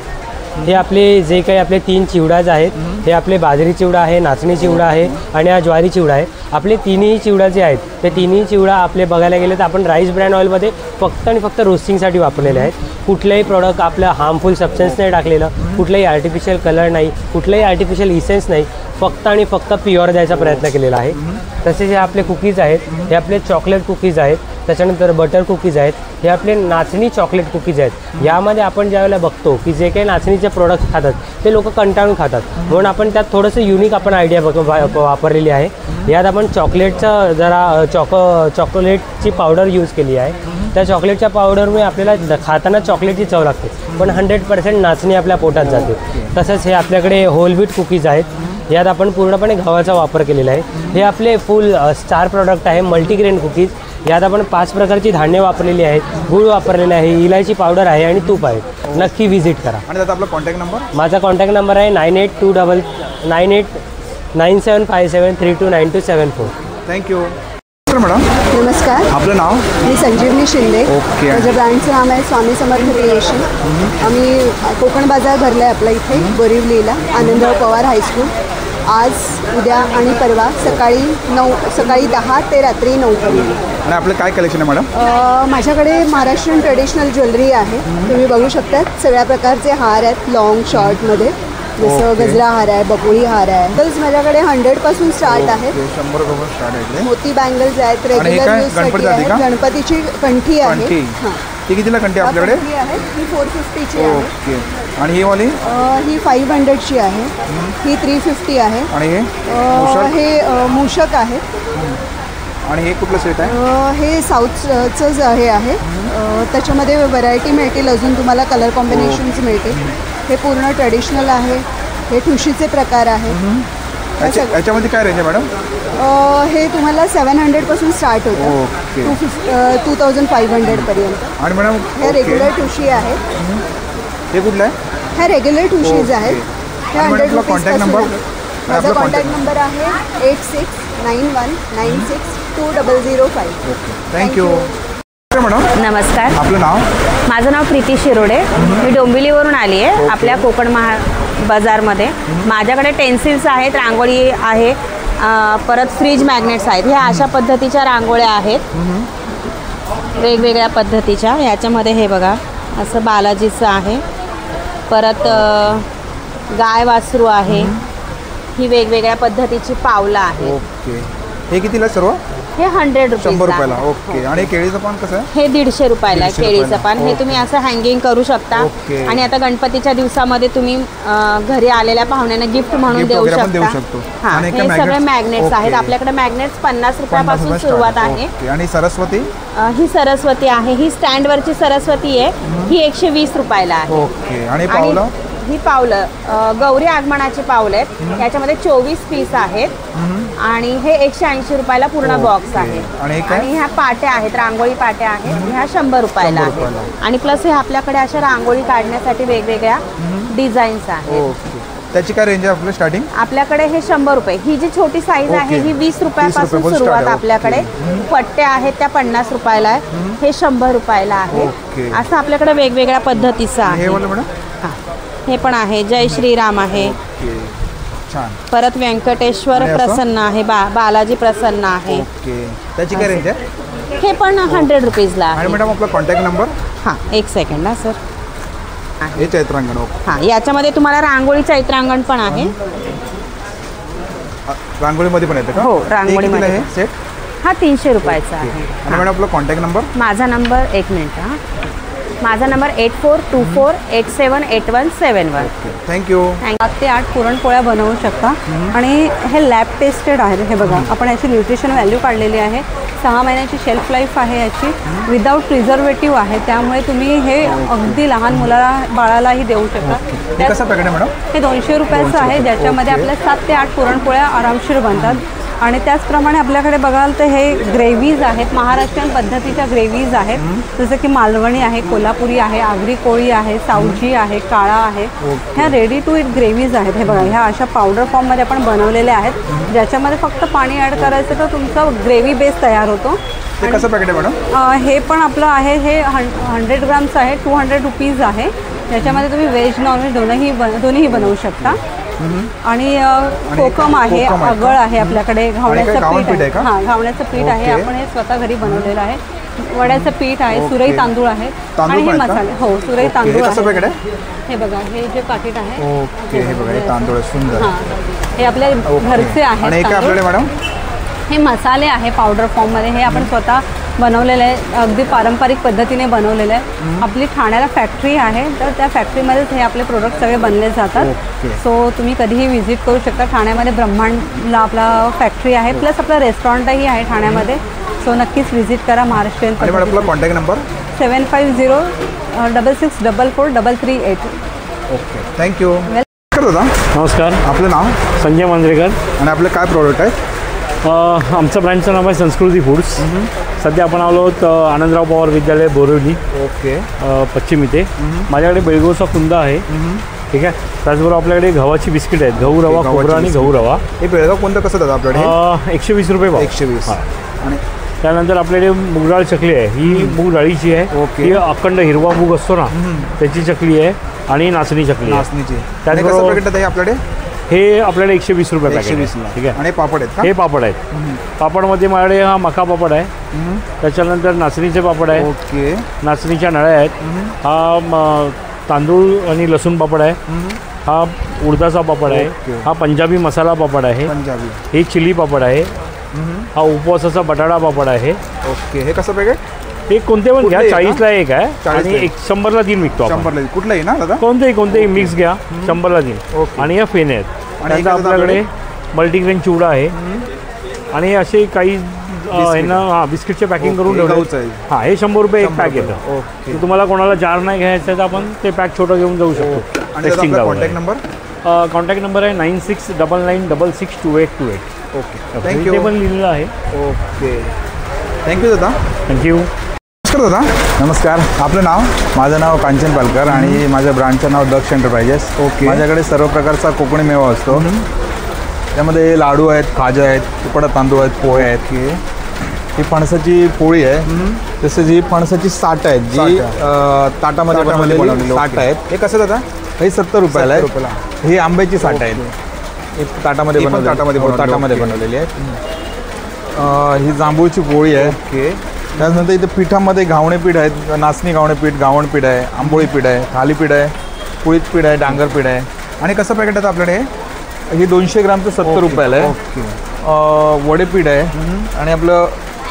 हे आपले जे काही आपले 3 चिवडाज आहेत, हे आपले बाजरी चिवडा आहे, नाचणी चिवडा आहे आणि हा ज्वारी चिवडा आहे. आपले तिन्ही चिवडा जे आहेत ते तिन्ही चिवडा आपले बघायला गेले तर आपण राईस ब्रँड ऑइलमध्ये फक्त आणि फक्त रोस्टिंगसाठी वापरलेले आहेत. कुठल्याही प्रोडक्ट आपलं हार्मफुल सबस्टन्स नाही टाकलेलं, कुठलाही आर्टिफिशियल कलर नाही, कुठलाही आर्टिफिशियल इसेन्स नाही, फक्त आणि फक्त प्युअर द्यायचा प्रयत्न केलेला आहे. तसेच हे आपले कुकीज आहेत. हे आपले चॉकलेट कुकीज आहेत. त्याच्यानंतर बटर कुकीज आहेत. हे आपले नाचणी चॉकलेट कुकीज आहेत. यामध्ये आपण ज्यावेळेला बघतो की जे काही नाचणीचे प्रोडक्ट्स खातात ते लोक कंटाळून खातात, म्हणून आपण त्यात थोडंसं युनिक आपण आयडिया वापरलेली आहे. यात आपण चॉकलेटचं जरा चॉकलेटची पावडर यूज केली आहे. त्या चॉकलेटच्या पावडरमुळे आपल्याला खाताना चॉकलेटची चव लागते, पण 100% नाचणी आपल्या पोटात जाते. तसंच हे आपल्याकडे होल व्हीट कुकीज आहेत. यात आपण पूर्णपणे गव्हाचा वापर केलेला आहे. हे आपले फुल स्टार प्रॉडक्ट आहे, मल्टीग्रेन कुकीज. यात आपण 5 प्रकारची धान्य वापरलेली आहेत, गूळ वापरलेला आहे, इलायची पावडर आहे आणि तूप आहे. नक्की व्हिजिट करा. आणि त्याचा आपला कॉन्टॅक्ट नंबर? माझा कॉन्टॅक्ट नंबर आहे 989757329274. Thank you madam. नमस्कार. आपलं नाव? मी संजीवनी शिंदे. माझ्या ब्रँडचं नाव आहे स्वामी समर्थ क्रिएशन. आम्ही कोकण बाजार भरला आहे आपल्या इथे बोरिवलीला, आनंदराव पवार हायस्कूल. आज उद्या आणि परवा सकाळी 10 ते रात्री 9 पर्यंत. आणि आपलं काय कलेक्शन आहे मॅडम? माझ्याकडे महाराष्ट्रीयन ट्रेडिशनल ज्वेलरी आहे. तुम्ही बघू शकता सगळ्या प्रकारचे हार आहेत, लॉंग शॉर्टमध्ये, जसं गजरा हार आहे, बकुळी हार आहे. बल्स माझ्याकडे 100 पासून स्टार्ट आहेत. 100 पासून स्टार्ट आहेत. मोती बँगल्स आहेत, रेग्युलर यूजसाठी आहेत. गणपतीची कंठी आहे. हां, ती कितीला कंठी आपल्याकडे? ही 450ची आहे. ओके. आणि ही वाली? ही 500ची आहे. ही 350 आहे. आणि हे मूषक आहे. आणि हे कुठलं सेट आहे? हे साऊथचं हे आहे. त्याच्यामध्ये व्हरायटी मिळतील, अजून तुम्हाला कलर कॉम्बिनेशन्स मिळतील. हे पूर्ण ट्रेडिशनल आहे. हे ठुशीचे प्रकार आहेत. याच्यामध्ये काय रेंज आहे मॅडम? हे तुम्हाला 700 पासून स्टार्ट होतं, 2500 पर्यंत. आणि मॅडम हे रेग्युलर ठुशी आहेत. हे कुठलं आहे? हे रेग्युलर ठुशीज आहेत. हे 100 रुपीज. Contact number? माझा कॉन्टॅक्ट नंबर आहे 8691962005. Thank you madam. नमस्कार. आपलं नाव? माझं नाव प्रीती शिरोडे. मी डोंबिवलीवरून आली आहे आपल्या कोकण बाजारमध्ये. माझ्याकडे टेन्सिल्स आहेत, रांगोळी आहे, परत फ्रीज मॅग्नेट्स आहेत. ह्या अशा पद्धतीच्या रांगोळ्या आहेत वेगवेगळ्या पद्धतीच्या. ह्याच्यामध्ये हे बघा असं बालाजीचं आहे, परत गाय वासरू आहे, ही वेगवेगळ्या पद्धतीची पावलं आहेत. ओके. हे कितीला सर्व? हे 100 रुपये 100 रुपयाला. ओके. आणि केळीचं पान कसं आहे? हे 150 रुपयाला आहे 150 केळीचं रुपयाला. पान. हे तुम्ही असं हँगिंग करू शकता. ओके. आणि आता गणपतीच्या दिवसामध्ये तुम्ही घरी आलेल्या पाहुण्यांना गिफ्ट म्हणून Gift देऊ वगैरे पण देऊ शकता. शकतो. हां, आणि हे काय सगळे magnets? मॅग्नेट्स आहेत. ओके. आपल्याकडे मॅग्नेट्स 50 रुपयापासून 50 सुरुवात start. आहे. ओके. आणि सरस्वती? ही सरस्वती आहे. ही स्टँडवरची सरस्वती आहे. ही 120 रुपयाला आहे. ओके. आणि पावलं? ही पावलं गौरी आगमनाची पावलं आहेत. याच्यामध्ये 24 पीस आहेत आणि हे 180 रुपयाला पूर्ण बॉक्स आहे. आणि काय? आणि ह्या पाट्या आहेत, रांगोळी पाट्या आहेत. ह्या 100 रुपयाला आहेत. आणि प्लस हे आपल्याकडे अशा रांगोळी काढण्यासाठी वेगवेगळ्या डिझाईन्स आहेत. ओके. त्याची काय रेंज आहे आपल्या स्टार्टिंग? आपल्याकडे हे 100 रुपये. ही जी छोटी साईज आहे ही 20 रुपयापासून सुरुवात आपल्याकडे. पट्ट्या आहेत त्या 50 रुपयाला आहे. हे 100 रुपयाला आहे. ओके. असं आपल्याकडे वेगवेगळ्या पद्धतीचं आहे. हे वाला मॅडम? हां, हे पण आहे. जय श्रीराम आहे. ओके. छान. परत व्यंकटेश्वर आणि असं? प्रसन्न आहे. बालाजी प्रसन्न आहे. ओके. त्याची काय रेंज आहे? हे पण 100 रुपीजला आहे. आणि मॅडम आपला कॉन्टॅक्ट नंबर? हां, एक सेकंड ना सर. हे चैत्रांगण. ओके. हां, याच्यामध्ये तुम्हाला रांगोळी चैत्रांगण पण आहे. रांगोळीमध्ये पण येते का? हो, रांगोळीमध्ये. हे सेट? हा 300 रुपयाचा आहे. आणि मॅडम आपला कॉन्टॅक्ट नंबर? माझा नंबर, एक मिनिट हां, माझा नंबर 8424878171. थँक्यू. 7 ते 8 पुरणपोळ्या बनवू शकता. आणि हे लॅब टेस्टेड आहे. हे बघा, आपण याची न्यूट्रिशन व्हॅल्यू काढलेली आहे. 6 महिन्याची शेल्फ लाईफ आहे याची. विदाऊट प्रिझर्वेटिव्ह आहे. त्यामुळे तुम्ही हे अगदी लहान मुलाला बाळालाही देऊ शकता. हे कसं पॅकेट आहे मॅडम? हे 200 रुपयाचं आहे, ज्याच्यामध्ये आपल्या 7 ते 8 पुरणपोळ्या आरामशीर बनतात. आणि त्याचप्रमाणे आपल्याकडे बघाल तर हे ग्रेव्हीज आहेत, महाराष्ट्रीयन पद्धतीच्या ग्रेव्हीज आहेत. जसं की मालवणी आहे, कोल्हापुरी आहे, आगरी कोळी आहे, सावजी आहे, काळा आहे. ह्या रेडी टू इट ग्रेव्हीज आहेत. हे बघा, ह्या अशा पावडर फॉर्ममध्ये आपण बनवलेल्या आहेत, ज्याच्यामध्ये फक्त पाणी ॲड करायचं तर तुमचा ग्रेव्ही बेस तयार होतो. ते कसं पॅकेट आहे मॅडम? हे पण आपलं आहे, हे 100 ग्राम्स आहे, 200 रुपीज आहे. याच्यामध्ये तुम्ही व्हेज नॉनव्हेज दोन्हीही बनवू शकता. आणि कोकम आहे, आगळ आहे आपल्याकडे, घावण्याचं पीठ आहे. हां, घावण्याचं पीठ आहे. आपण हे स्वतः घरी बनवलेलं आहे. वड्याचं पीठ आहे, सुरई तांदूळ आहे. आणि हे मसाले, हो, सुरई तांदूळ आहे. हे बघा, हे जे पाकिट आहे. ओके. हे बघा, हे तांदूळ सुंदर. हां, हे आपल्या घरचे आहेत. आणि काय आपल्याकडे मॅडम? हे मसाले आहे पावडर फॉर्ममध्ये. हे आपण स्वतः बनवलेलं आहे, अगदी पारंपरिक पद्धतीने बनवलेलं आहे. आपली ठाण्याला फॅक्टरी आहे, तर त्या फॅक्टरीमध्येच हे आपले प्रोडक्ट सगळे बनले जातात. सो तुम्ही कधीही व्हिजिट करू शकता. ठाण्यामध्ये ब्रह्मांडला आपला फॅक्टरी आहे, प्लस आपलं रेस्टॉरंटही आहे ठाण्यामध्ये. सो नक्कीच व्हिजिट करा महाराष्ट्रीयन. आणि मॅडम आपला कॉन्टॅक्ट नंबर? 7506644338. ओके. थँक्यू. दादा नमस्कार. आपलं नाव? संजय मांजरेकर. आणि आपले काय प्रोडक्ट आहेत? आमचं ब्रँडचं नाव आहे संस्कृती फूड्स. सध्या आपण आलो आहोत आनंदराव पवार विद्यालय बोरिवली. ओके. पश्चिम इथे. माझ्याकडे बेळगावचा कुंदा आहे. ठीक आहे. त्याचबरोबर आपल्याकडे गव्हाची बिस्किट आहेत, गहू रवा, खोबरं आणि गहू रवा. हे बेळगाव कोणतं कसं दादा आपल्याकडे? 120 रुपये भाव. 120. आणि त्यानंतर आपल्याकडे मूगडाळ चकली आहे. ही मूग डाळीची आहे. ही अखंड हिरवा मूग असतो ना, त्याची चकली आहे. आणि नाचणी चकली, नाचणीची. त्याचबरोबर पॅकेट आहे आपल्याकडे? हे आपल्याकडे 120 रुपये पॅकेट. 120ला. ठीक आहे. आणि पापड आहेत का? हे पापड आहेत. पापडमध्ये माझ्याकडे हा मका पापड आहे. त्याच्यानंतर नाचणीचे पापड आहे. ओके. नाचणीच्या नळ्या आहेत. हा तांदूळ आणि लसूण पापड आहे. हा उडदाचा पापड आहे. हा पंजाबी मसाला पापड आहे. पंजाबी. हे चिली पापड आहे. हा उपवासाचा बटाटा पापड आहे. ओके. हे कसं पॅकेट? हे कोणते पण घ्या, 40ला एक आहे आणि 100ला 3 विकतो. 100ला कुठलाही ना दादा? कोणतेही मिक्स घ्या, 100ला 3. आणि या फेने आहेत. त्यानंतर आपल्याकडे मल्टीग्रेन चिवडा आहे. आणि असे काही ह्यांना बिस्किटचे पॅकिंग करून ठेवलं. हां, हे 100 रुपये एक पॅक येतं. तुम्हाला कोणाला जार नाही घ्यायचं तर आपण ते पॅक छोटं घेऊन जाऊ शकतो. टेस्टिंगला. Contact number? कॉन्टॅक्ट नंबर आहे 9699662828. ओके. थँक्यू. ते पण लिहिलेलं आहे. ओके. थँक्यू दादा. थँक्यू. नमस्कार दादा. नमस्कार. आपलं नाव? माझं नाव कांचन पालकर आणि माझ्या ब्रँडचं नाव दक्ष एंटरप्राइजेस. ओके. माझ्याकडे सर्व प्रकारचा कोकणी मेवा असतो. त्यामध्ये लाडू आहेत, खाजा आहेत, तुकडा तांदूळ आहेत, पोहे आहेत. ही फणसाची पोळी आहे. तसेच ही फणसाची साठ आहेत, जी ताटामध्ये बनवलेली साठ आहेत. हे कसं दादा? हे 70 रुपयाला आहे. ही आंब्याची साठ आहेत. ताटामध्ये बनवलेली आहेत. ही जांभूळची पोळी आहे. ओके. त्यानंतर इथे पिठामध्ये घावणे पीठ आहेत, नाचणी घावणे पीठ, गावण पीठ आहे, आंबोळी पीठ आहे, थालीपीठ आहे, कुळीत पीठ आहे, डांगर पीठ आहे. आणि कसं पॅकेट आहे आपल्याकडे? हे 200 ग्रामचं 70 रुपयाला आहे. ओके. वडेपीठ आहे. आणि आपलं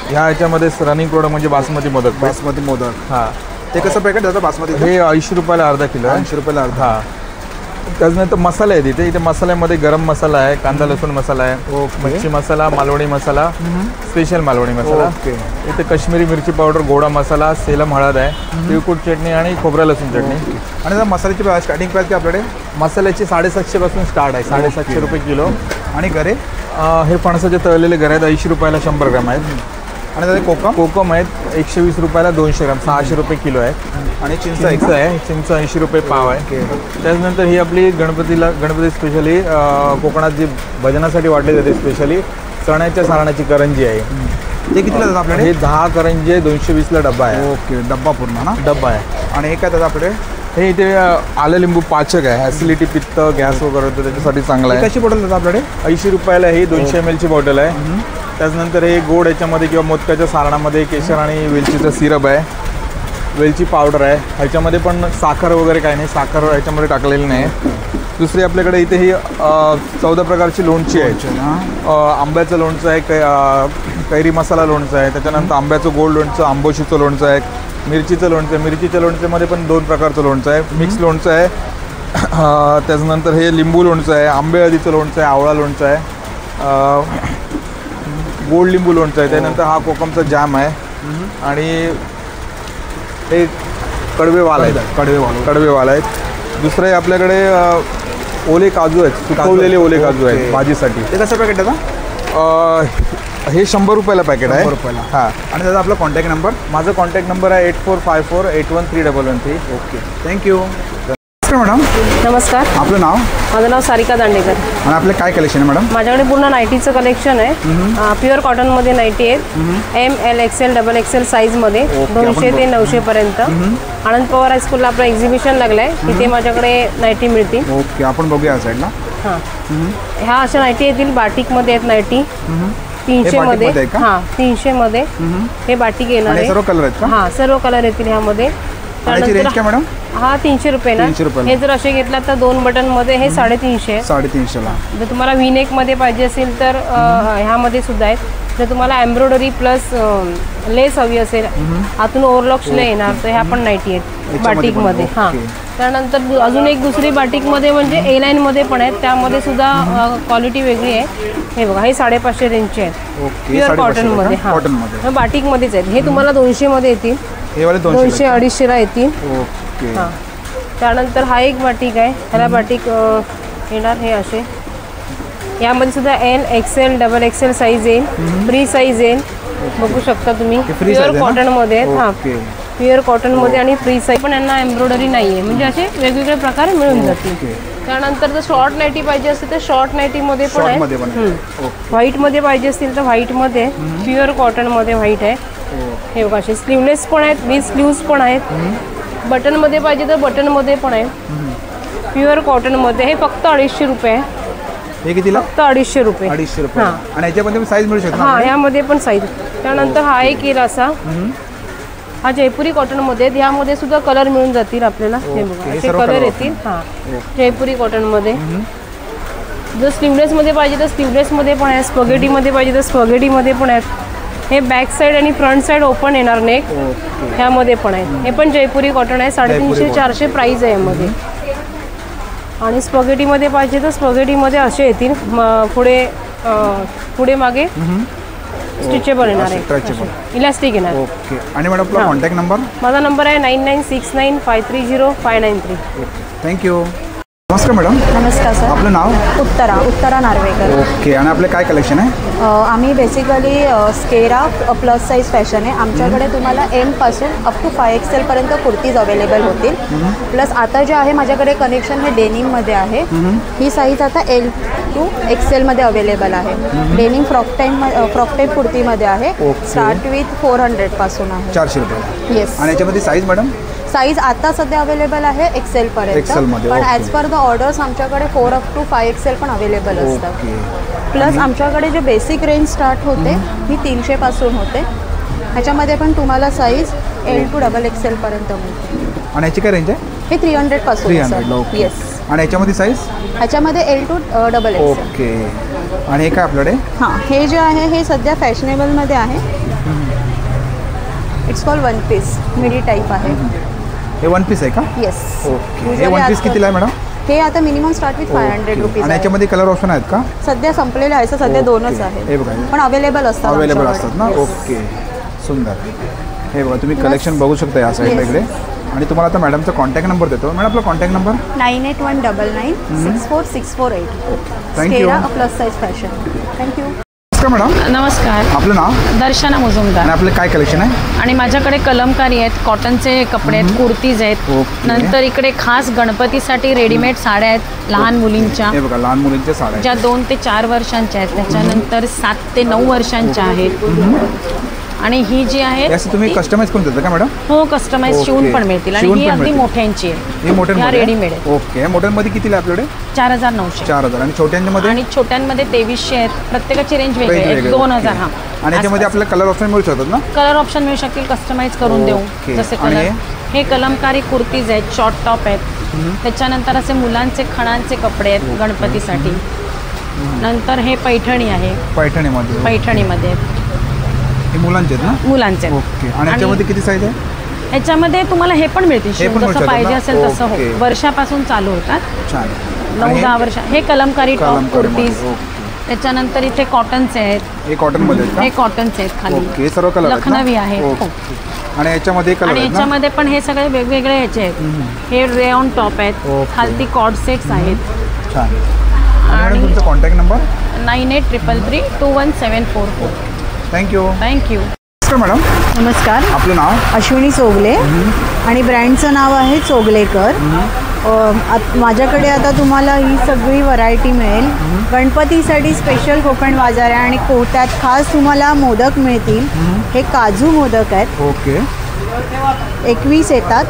ह्याच्यामध्ये रनिंग प्रोडक्ट म्हणजे बासमती मोदक. बासमती मोदक. हां. ते कसं पॅकेट जातं बासमती? हे 80 रुपयाला अर्धा किलो. 80 रुपयाला अर्धा. हां. त्याच्यानंतर मसाले आहेत इथे मसाल्यामध्ये गरम मसाला आहे, कांदा लसूण मसाला आहे, मच्छी मसाला, मालवणी मसाला, स्पेशल मालवणी मसाला. इथे काश्मीरी मिरची पावडर, गोडा मसाला, सेलम हळद आहे, तिळकुट चटणी आणि खोबरा लसूण चटणी. आणि मसाल्याची स्टार्टिंग प्राईस काय आपल्याकडे? मसाल्याची 750 पासून स्टार्ट आहे, 750 रुपये किलो. आणि गरे हे फणसाचे तळलेले गरे आहेत, 80 रुपयाला 100 ग्राम आहेत. आणि त्याचे कोकम आहेत 120 रुपयाला 200 ग्राम, 600 रुपये किलो आहे. आणि चिंच आहे, चिंच 80 रुपये पाव आहे. त्याच्यानंतर ही आपली गणपती स्पेशली कोकणात जी भजनासाठी वाटली जाते स्पेशली चण्याच्या सारणाची करंजी आहे. ते कितीला जातं आपल्याकडे? हे 10 करंजी आहे, 220ला डब्बा आहे. ओके, डब्बा पूर्ण ना? डब्बा आहे. आणि हे काय त्याचं आपल्याकडे? हे इथे आलं लिंबू पाचक आहे, ॲसिडिटी, पित्त, गॅस वगैरे होतं त्याच्यासाठी चांगलं आहे. कशी बॉटल जातं आपल्याकडे? 80 रुपयाला ही 200 ml ची बॉटल आहे. त्याच्यानंतर हे गोड याच्यामध्ये किंवा मोदकाच्या सारणामध्ये केशर आणि वेलचीचं सिरप आहे, वेलची पावडर आहे. ह्याच्यामध्ये पण साखर वगैरे काही नाही, साखर ह्याच्यामध्ये टाकलेली नाही. दुसरी आपल्याकडे इथे ही 14 प्रकारची लोणची आहे. आंब्याचं लोणचं आहे, कैरी मसाला लोणचं आहे, त्याच्यानंतर आंब्याचं गोड लोणचं, आंबोशीचं लोणचं आहे, मिरचीचं लोणचं आहे. मिरचीच्या लोणच्यामध्ये पण 2 प्रकारचं लोणचं आहे, मिक्स लोणचं आहे. त्याच्यानंतर हे लिंबू लोणचं आहे, आंबे हळदीचं लोणचं आहे, आवळा लोणचं आहे, गोड लिंबू लोणचं आहे. त्यानंतर हा कोकमचा जाम आहे. आणि हे कडवेवाल आहेत, कडवेवाल आहेत. दुसरे आपल्याकडे ओले काजू आहेत, सुकवलेले ओले काजू आहेत भाजीसाठी. ते कसं पॅकेट आहे? हे 100 रुपयाला पॅकेट आहे. 100 रुपयाला. हां. आणि त्याचा आपला कॉन्टॅक्ट नंबर? माझा कॉन्टॅक्ट नंबर आहे 8454813113. Okay, thank you. मॅडम नमस्कार. आपलं नाव? माझं नाव सारिका दांडेकर. आणि आपलं काय कलेक्शन आहे मॅडम? माझ्याकडे पूर्ण नाईटीचं कलेक्शन आहे. प्युअर कॉटनमध्ये नाईटी आहेत, ML XL XXL साईजमध्ये 200 ते 900 पर्यंत. आनंद पवार हायस्कूलला आपलं एक्झिबिशन लागलं आहे, तिथे माझ्याकडे नाईटी मिळतील. ओके, आपण बघूया या साईडला. हां, ह्या अशा नाईटी येतील, बाटिकमध्ये आहेत नाईटी 300 मध्ये. हां, 300 मध्ये हे बाटिक येणार आहे. सर्व कलर आहेत का? हां, सर्व कलर येतील ह्यामध्ये. त्यानंतर मॅडम हा 300 रुपये ना. हे जर असे घेतला तर 2 बटनमध्ये हे 350. 350ला. जर तुम्हाला व्हीनेकमध्ये पाहिजे असेल तर ह्यामध्ये सुद्धा आहेत. जर तुम्हाला एम्ब्रॉयडरी प्लस लेस हवी असेल, आतून ओव्हरलॉक शिलाई येणार, तर ह्या पण नाईटी आहेत बाटिकमध्ये. हां, त्यानंतर अजून एक दुसरी बाटिकमध्ये म्हणजे A लाईनमध्ये पण आहेत, त्यामध्ये सुद्धा क्वालिटी वेगळी आहे. हे बघा, हे 550 रेंजचे आहेत, प्युअर कॉटनमध्ये. हां, बाटिकमध्येच आहेत. हे तुम्हाला 200 मध्ये येतील, 200-250 ला येतील. हां, त्यानंतर हा एक बाटिक आहे, ह्याला बाटिक येणार हे असे. यामध्ये सुद्धा L XL XXL साईज येईल, फ्री साईज येईल. बघू शकता तुम्ही, प्युअर कॉटनमध्ये आहेत. हां, प्युअर कॉटनमध्ये आणि फ्री साईज पण. यांना एम्ब्रॉयडरी नाही आहे, म्हणजे असे वेगवेगळे प्रकार मिळून जातील. त्यानंतर जर शॉर्ट नाईटी पाहिजे असेल तर शॉर्ट नाईटीमध्ये पण आहे. व्हाईटमध्ये पाहिजे असतील तर व्हाईटमध्ये, प्युअर कॉटनमध्ये व्हाईट आहे. हे बघा, असे स्लीवलेस पण आहेत, विथ स्लीव्स पण आहेत. बटनमध्ये पाहिजे तर बटनमध्ये पण आहे, प्युअर कॉटनमध्ये. हे फक्त 250 रुपये आहे. हे कितीला? फक्त 250 रुपये. 250 रुपये. आणि याच्यामध्ये साईज मिळू शकते? हां, यामध्ये पण साईज. त्यानंतर हा एक येईल असा, हा जयपुरी कॉटनमध्ये. ह्यामध्ये सुद्धा कलर मिळून जातील आपल्याला. हे बघा, असे कलर येतील. हां, जयपुरी कॉटनमध्ये. जर स्लीवलेसमध्ये पाहिजे तर स्लीवलेसमध्ये पण आहे, स्पगेटीमध्ये पाहिजे तर स्पगेटीमध्ये पण आहेत. हे बॅक साईड आणि फ्रंट साईड ओपन येणार नेक, ह्यामध्ये पण आहे. हे पण जयपुरी कॉटन आहे, 350-400 प्राईज आहे यामध्ये. आणि स्पगेटीमध्ये पाहिजे तर स्पगेटीमध्ये असे येतील, पुढे मागे स्ट्रेचेबल येणार आहे, इलास्टिक येणार. ओके. आणि मॅडम आपला कॉन्टॅक्ट नंबर? माझा नंबर आहे 9969530593. थँक्यू. नमस्कार मॅडम. नमस्कार सर. आपलं नाव? उत्तरा नार्वेकर. ओके. आणि आपले काय कलेक्शन आहे? आम्ही बेसिकली स्केरा प्लस साईज फॅशन आहे आमच्याकडे. तुम्हाला M पासून अप टू 5XL पर्यंत कुर्तीज अवेलेबल होतील. प्लस आता जे आहे माझ्याकडे कलेक्शन हे डेनिममध्ये आहे. ही साईज आता L to XL मध्ये अवेलेबल आहे. डेनिम फ्रॉक टाईप कुर्तीमध्ये आहे. स्टार्ट विथ 400 पासून आहे. 400 रुपये. येस. आणि याच्यामध्ये साईज मॅडम? साईज आता सध्या अवेलेबल आहे XL पर्यंत, पण ॲज पर द ऑर्डर्स आमच्याकडे 4 up to 5XL पण अवेलेबल असतात. प्लस आमच्याकडे जे बेसिक रेंज स्टार्ट होते ही 300 पासून होते. ह्याच्यामध्ये पण तुम्हाला साईज L to XXL पर्यंत मिळते. आणि याची काय रेंज आहे? हे 300 पासून. 300. येस. आणि याच्यामध्ये साईज? ह्याच्यामध्ये L to XXL. ओके. आणि हे काय आपल्याकडे? हां, हे जे आहे हे सध्या फॅशनेबलमध्ये आहे. इट्स कॉल्ड वन पीस मिडी टाईप आहे. हे वन पीस आहे का? येस. ओके. हे वन पीस कितीला आहे मॅडम? हे आता मिनिमम स्टार्ट विथ 500 रुपीज. आणि याच्यामध्ये कलर ऑप्शन आहेत का? सध्या संपलेले आहे, सध्या 2च आहेत. हे बघा, पण अवेलेबल असतात. अवेलेबल असतात ना. ओके, सुंदर. हे बघा, तुम्ही कलेक्शन बघू शकता या साईडला इकडे. आणि तुम्हाला आता मॅडमचा कॉन्टॅक्ट नंबर देतो. मॅडम आपला contact number 9819964648. Thank you. Plus size fashion. Thank you. नमस्कार मॅडम. नमस्कार. आपलं नाव? दर्शना मुजुमदार. आणि आपलं काय कलेक्शन आहे? आणि माझ्याकडे कलमकारी आहेत, कॉटनचे कपडे आहेत, कुर्तीज आहेत. नंतर इकडे खास गणपतीसाठी रेडीमेड साड्या आहेत लहान मुलींच्या. हे बघा, लहान मुलींच्या साड्या ज्या 2 ते 4 वर्षांच्या आहेत. त्याच्यानंतर 7 ते 9 वर्षांच्या आहेत. आणि ही जी आहे याचं तुम्ही कस्टमाइज करून देता का मॅडम? हो, कस्टमाइज शिवून पण मिळतील. आणि ही अगदी मोठ्यांची आहे. ही मोठ्या रेडीमेड आहे. ओके. मोठ्यांमध्ये कितीला आपल्याकडे? 4900. 4000. आणि छोट्यांमध्ये? आणि छोट्यांमध्ये 2300 आहेत. प्रत्येकाची रेंज वेगळी आहे. 2000. हा. आणि याच्यामध्ये आपल्याला कलर ऑप्शन मिळू शकतात ना? कलर ऑप्शन मिळू शकतील, कस्टमाइज करून देऊ जसे कलर. हे कलमकारी कुर्तीज आहेत, शॉर्ट टॉप आहेत. त्याच्यानंतर असे मुलांचे खणांचे कपडे आहेत गणपतीसाठी. नंतर हे पैठणी आहे. पैठणीमध्ये हे मुलांचे आहेत ना? मुलांचे. ओके. आणि याच्यामध्ये किती साईज आहे? याच्यामध्ये तुम्हाला हे पण मिळतील, जसं पाहिजे असेल तसं. हो, वर्षापासून चालू होतात. छान. 9-10 वर्ष. हे कलमकारी टॉप कुर्तीज. त्याच्यानंतर इथे कॉटनचे आहेत. हे कॉटनमध्ये आहेत का? हे कॉटनचे आहेत खाली. ओके. सर्व कलर आहेत. लखनवी आहेत. आणि याच्यामध्ये कलर आणि याच्यामध्ये पण हे सगळे वेगवेगळे ह्याचे आहेत. हे रेऑन टॉप आहेत. खालती कॉर्ड सेट्स आहेत. छान. आणि तुमचा contact number? 9833311744. Thank you. Thank you. Madam. नमस्कार. आपलं नाव? अश्विनी चोगले. आणि ब्रँडचं नाव आहे चोगलेकर. माझ्याकडे आता तुम्हाला ही सगळी व्हरायटी मिळेल. गणपतीसाठी स्पेशल कोकण बाजार आहे. आणि त्यात खास तुम्हाला मोदक मिळतील. हे काजू मोदक आहेत. ओके. 21 येतात.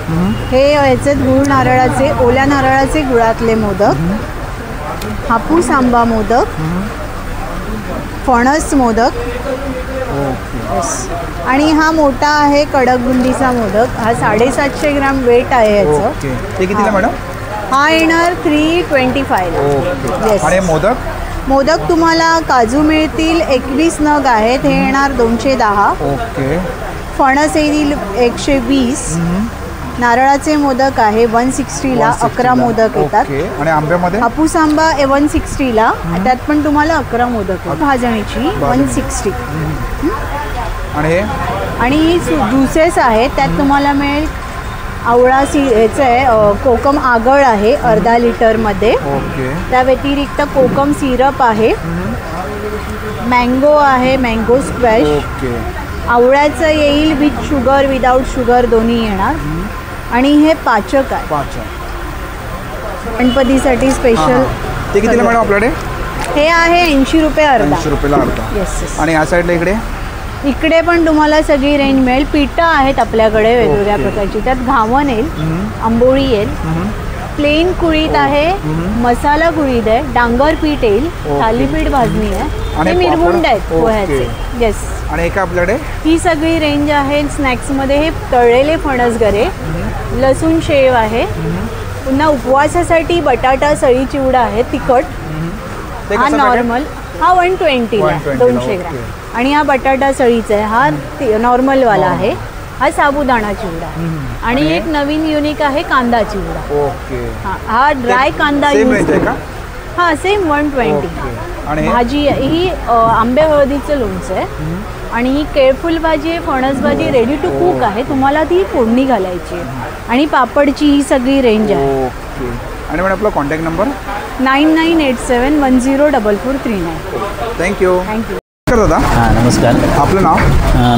हे याचे गुळ नारळाचे, ओल्या नारळाचे गुळातले मोदक. हापूस आंबा मोदक, फणस मोदक. आणि हा मोठा आहे कडक बुंदीचा मोदक. हा 750 ग्राम वेट आहे याचं. ते कितीला मॅडम? हा येणार 325. येस. आणि मोदक? मोदक तुम्हाला काजू मिळतील 21 नग आहेत. हे येणार 210. ओके. फणस येईल 120. नारळाचे मोदक आहे 160ला. 11 मोदक येतात. आणि आंब्यामध्ये? हापूस आंबा 160ला. त्यात पण तुम्हाला 11 मोदक आहेत. भाजणीची 160. आणि ज्युसेस आहेत. त्यात तुम्हाला मिळेल आवळा ह्याचं आहे, कोकम आगळ आहे अर्धा लिटरमध्ये. त्या व्यतिरिक्त कोकम सिरप आहे. मँगो आहे, मँगो स्क्वॅश. आवळ्याचं येईल विथ शुगर, विदाऊट शुगर दोन्ही येणार. आणि हे पाचक आहे गणपतीसाठी स्पेशल. ते कितीला मॅडम आपल्याकडे? हे आहे 80 रुपये अर्धा. 80 रुपयाला अर्धा. येस. आणि या साईडला इकडे पण तुम्हाला सगळी रेंज मिळेल. पिठं आहेत आपल्याकडे वेगवेगळ्या प्रकारची. त्यात घावन येईल, आंबोळी येईल, प्लेन कुळीत आहे, मसाला कुळीत आहे, डांगर पीठ येईल, थालीपीठ भाजणी आहे, हे मिरमुंड आहेत पोह्याचे. येस. आणि एका आपल्याकडे ही सगळी रेंज आहे. स्नॅक्समध्ये हे तळलेले फणस गरे, लसूण शेव आहे. पुन्हा उपवासासाठी बटाटा सळी चिवडा आहे तिखट. हा नॉर्मल. हा 120ला 200 ग्राम. आणि हा बटाटा सळीचा आहे. हा नॉर्मलवाला आहे. हा साबुदाणा चिवडा. आणि एक नवीन युनिक आहे कांदा चिवडा. ओके. हा ड्राय कांदा यूज. हां, सेम 120. भाजी ही आंबे हळदीचं लोणचं आहे. आणि ही केळफुल भाजी आहे, फणस भाजी रेडी टू कुक आहे. तुम्हाला ती फोडणी घालायची आहे. आणि पापडची ही सगळी रेंज आहे. ओके. आणि मॅडम आपला कॉन्टॅक्ट नंबर? 9987104439. थँक्यू. दादा. हां, नमस्कार. आपलं नाव?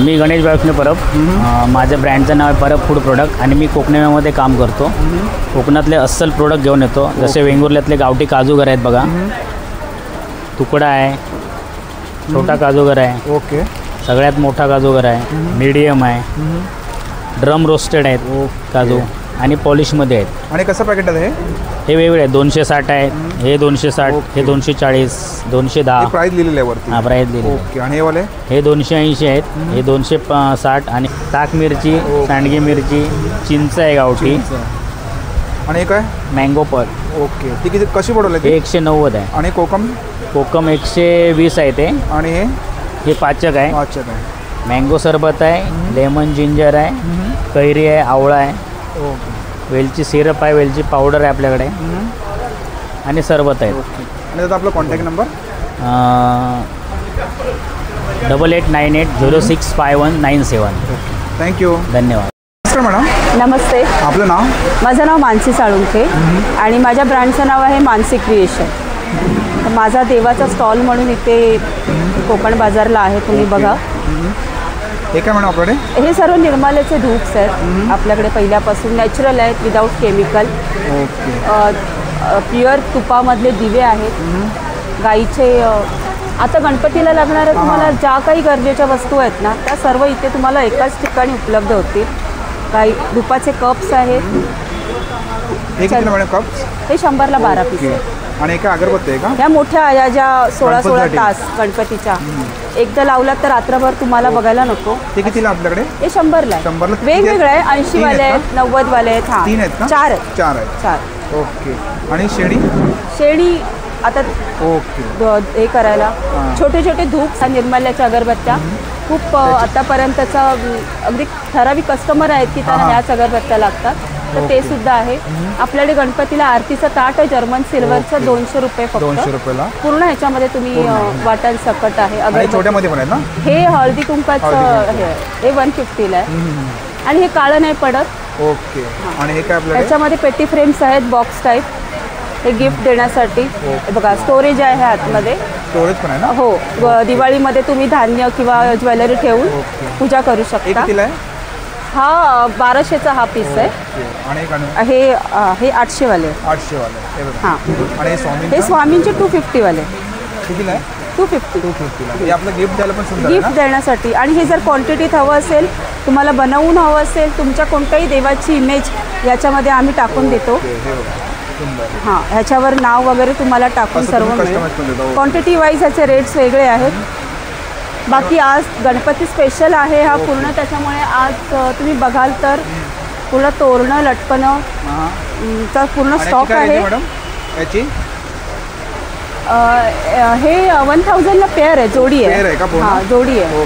मी गणेश बाळकृष्ण परब. माझ्या ब्रँडचं नाव आहे परब फूड प्रोडक्ट. आणि मी कोकणामध्ये काम करतो. कोकणातले अस्सल प्रोडक्ट घेऊन येतो. जसे वेंगुर्ल्यातले गावठी काजूगर आहेत बघा, तुकडा आहे, छोटा काजूगर आहे. ओके. सगळ्यात मोठा काजूगर आहे, मीडियम आहे, ड्रम रोस्टेड आहेत काजू आणि पॉलिशमध्ये आहेत. आणि कसं पॅकेट आहे हे? वेगवेगळे 260 आहेत, हे 260, हे 240, 210. प्राइस लिहिलेलं आहे वरती? हां, प्राइस लिहिली. ओके. आणि हे वाले? हे 280 आहेत, हे 260. आणि ताक मिरची, सांडगी मिरची, चिंच आहे गावठी. आणि काय? मँगो पर. ओके. ती किती कशी पडवली? हे 190 आहे. आणि कोकम? कोकम 120 आहे ते. आणि हे पाचक आहे. मँगो सरबत आहे, लेमन जिंजर आहे, कैरी आहे, आवळा आहे, वेलची सिरप आहे, वेलची पावडर आहे आपल्याकडे आणि सरबत आहे. आणि त्याचा आपला कॉन्टॅक्ट नंबर 8898065197. थँक्यू. धन्यवाद. नमस्कार मॅडम. नमस्ते. आपलं नाव? माझं नाव मानसी साळुंखे आणि माझ्या ब्रँडचं नाव आहे मानसी क्रिएशन. माझा देवाचा स्टॉल म्हणून इथे कोकण बाजारला आहे, तुम्ही बघा. हे काय मॅडम आपल्याकडे? हे सर्व निर्माल्याचे धूप्स आहेत आपल्याकडे, पहिल्यापासून नॅचरल आहेत, विदाऊट केमिकल. प्युअर तुपामधले दिवे आहेत, गाईचे. आता गणपतीला लागणाऱ्या तुम्हाला ज्या काही गरजेच्या वस्तू आहेत ना, त्या सर्व इथे तुम्हाला एकाच ठिकाणी उपलब्ध होतील. काही धुपाचे कप्स आहेत. हे कितीला मॅडम कप्स? हे 100ला 12 पीस आहे. आणि एका अगरबत्ती आहे का? ह्या मोठ्या आया ज्या 16-16 तास गणपतीच्या एकदा लावलात तर रात्रभर तुम्हाला बघायला नको. ते कितीला आपल्याकडे? हे 100ला आहे. वेगवेगळे आहे, 80 वाले आहेत, 90 वाले आहेत. हा 3 आहेत का? 4 आहेत. 4 आहेत. 4. ओके. आणि शेणी? शेणी आता ओके हे करायला छोटे छोटे धूप, निर्माल्याच्या अगरबत्त्या खूप आतापर्यंतचा अगदी ठराविक कस्टमर आहेत की त्यांना ह्याच अगरबत्त्या लागतात, तर ते सुद्धा आहे. आपल्याकडे गणपतीला आरतीचं ताट आहे जर्मन सिल्वरचं, 200 रुपये फक्त. 200 रुपयाला पूर्ण ह्याच्यामध्ये तुम्ही वाटण सकट आहे. छोट्यामध्ये पण आहे ना? हे हळदी कुंकाचं हे 150ला आहे आणि हे काळं नाही पडत. ओके. आणि हे काय आपल्याकडे? ह्याच्यामध्ये पेटी फ्रेम्स आहेत बॉक्स टाईप, हे गिफ्ट देण्यासाठी. बघा स्टोरेज आहे आतमध्ये. स्टोरेज पण आहे ना? हो. दिवाळीमध्ये तुम्ही धान्य किंवा ज्वेलरी ठेवून पूजा करू शकता. हा 1200चा हा पीस आहे. हे 800 वाले. 800 वाले. हां. आणि हे स्वामींचे 250 वाले. कितीला आहे? 250. हे आपलं गिफ्ट द्यायला पण सुंदर गिफ्ट देण्यासाठी. आणि हे जर क्वांटिटीत हवं असेल, तुम्हाला बनवून हवं असेल, तुमच्या कोणत्याही देवाची इमेज याच्यामध्ये आम्ही टाकून देतो. हां, ह्याच्यावर नाव वगैरे तुम्हाला टाकून सर्व मिळेल. क्वांटिटी वाईज ह्याचे रेट्स वेगळे आहेत. बाकी आज गणपती स्पेशल आहे हा पूर्ण, त्याच्यामुळे आज तुम्ही बघाल तर पूर्ण तोरणं लटकणं चा पूर्ण स्टॉक आहे. हे 1000ला पेअर आहे, जोडी आहे. हां, जोडी आहे.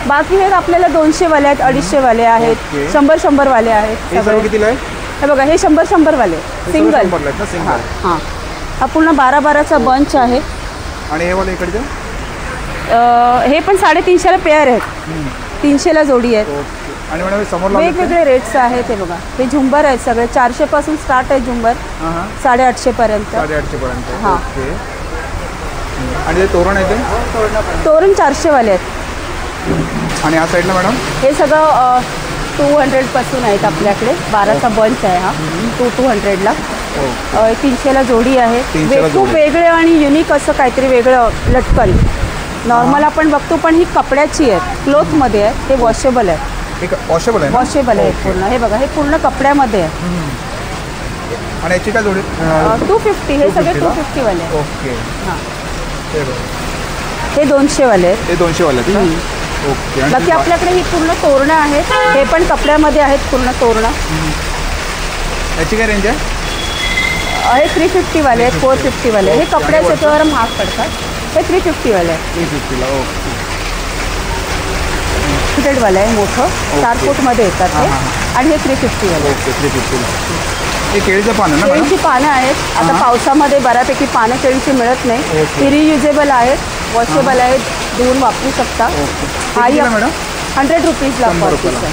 बाकी हे आपल्याला 200 वाले आहेत, 250 वाले आहेत, 100 वाले आहेत. हे बघा, हे 100 वाले सिंगल. हां, हा पूर्ण 12-12चा बंच आहे. आणि हे वाले इकडचे? हे पण 350ला पेअर आहेत, 300ला जोडी आहेत. आणि मॅडम समोर वेगवेगळे रेट्स आहेत. हे बघा, हे झुंबर आहेत सगळे, 400 पासून स्टार्ट आहे झुंबर, 850 पर्यंत. 850 पर्यंत. हां. आणि ते तोरण आहे? ते तोरण 400 वाले आहेत. आणि या साईडला मॅडम हे सगळं 200 पासून आहेत आपल्याकडे. 12चा बंच आहे हा, 200ला. 300ला जोडी आहे. खूप वेगळे आणि युनिक असं काहीतरी वेगळं लटकन. नॉर्मल आपण बघतो, पण ही कपड्याची आहे, क्लोथमध्ये आहे. हे वॉशेबल आहे. वॉशेबल आहे? वॉशेबल आहे पूर्ण. हे बघा, हे पूर्ण कपड्यामध्ये आहे. आणि याची काय जोडी? 250. हे सगळे 250 वाले आहे. ओके. हां, हे 200 वाले आहेत. हे 200 वाले आहेत. ओके. बाकी आपल्याकडे ही पूर्ण तोरणं आहेत, हे पण कपड्यामध्ये आहेत पूर्ण तोरणं. याची काय रेंज आहे? हे 350 वाले आहेत, 450 वाले. हे कपड्याचे त्याच्यावर महाग पडतात. हे 350 वाले आहे. 350ला. ओके. वाले आहे मोठं, 4 फूटमध्ये येतात ते. आणि हे 350 वाले. ओके. 350ला. हे केळीचं पानं ना? केळीची पानं आहेत. आता पावसामध्ये बऱ्यापैकी पानं केळीची मिळत नाही. ही रियुजेबल आहेत, वॉशेबल आहेत, धुवून वापरू शकता. हाही मॅडम 100 रुपीजला पर पीस आहे.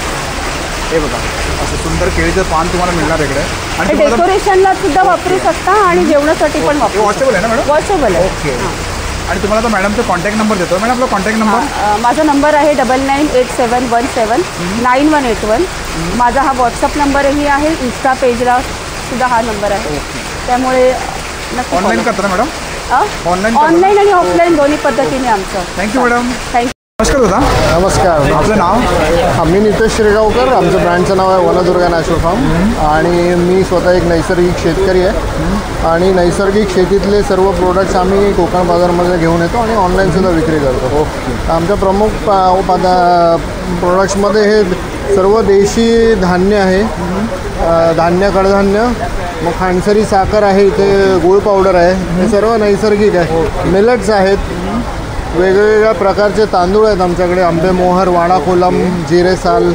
हे बघा, असं सुंदर केळीचं पान तुम्हाला मिळणार इकडे. आणि डेकोरेशनला सुद्धा वापरू शकता आणि जेवणासाठी पण वापरू. वॉशेबल आहे ना मॅडम? वॉशेबल आहे. ओके. आणि तुम्हाला तर मॅडमचा कॉन्टॅक्ट नंबर देतो. मॅडम आपला कॉन्टॅक्ट नंबर? माझा नंबर आहे 9987179181. माझा हा व्हॉट्सअप नंबरही आहे. इन्स्टा पेजला सुद्धा हा नंबर आहे. त्यामुळे ऑनलाईन करता ना मॅडम? ऑनलाईन आणि ऑफलाईन दोन्ही पद्धतीने आमचं. Thank you madam. थँक्यू. नमस्कार दादा. नमस्कार. आपलं नाव? मी नितेश शिरगावकर. आमचं ब्रँडचं नाव आहे वनदुर्गा नॅचरल फार्म. आणि मी स्वतः एक नैसर्गिक शेतकरी आहे. आणि नैसर्गिक शेतीतले सर्व प्रोडक्ट्स आम्ही कोकण बाजारमध्ये घेऊन येतो आणि ऑनलाईनसुद्धा विक्री करतो. आमच्या प्रमुख प्रोडक्ट्समध्ये हे सर्व देशी धान्य आहे. धान्य, कडधान्य, मग खांडसरी साखर आहे, इथे गूळ पावडर आहे. हे सर्व नैसर्गिक आहे. मिलेट्स आहेत, वेगवेगळ्या प्रकारचे तांदूळ आहेत आमच्याकडे, आंबे मोहर, वाडा कोलम, जिरे साल,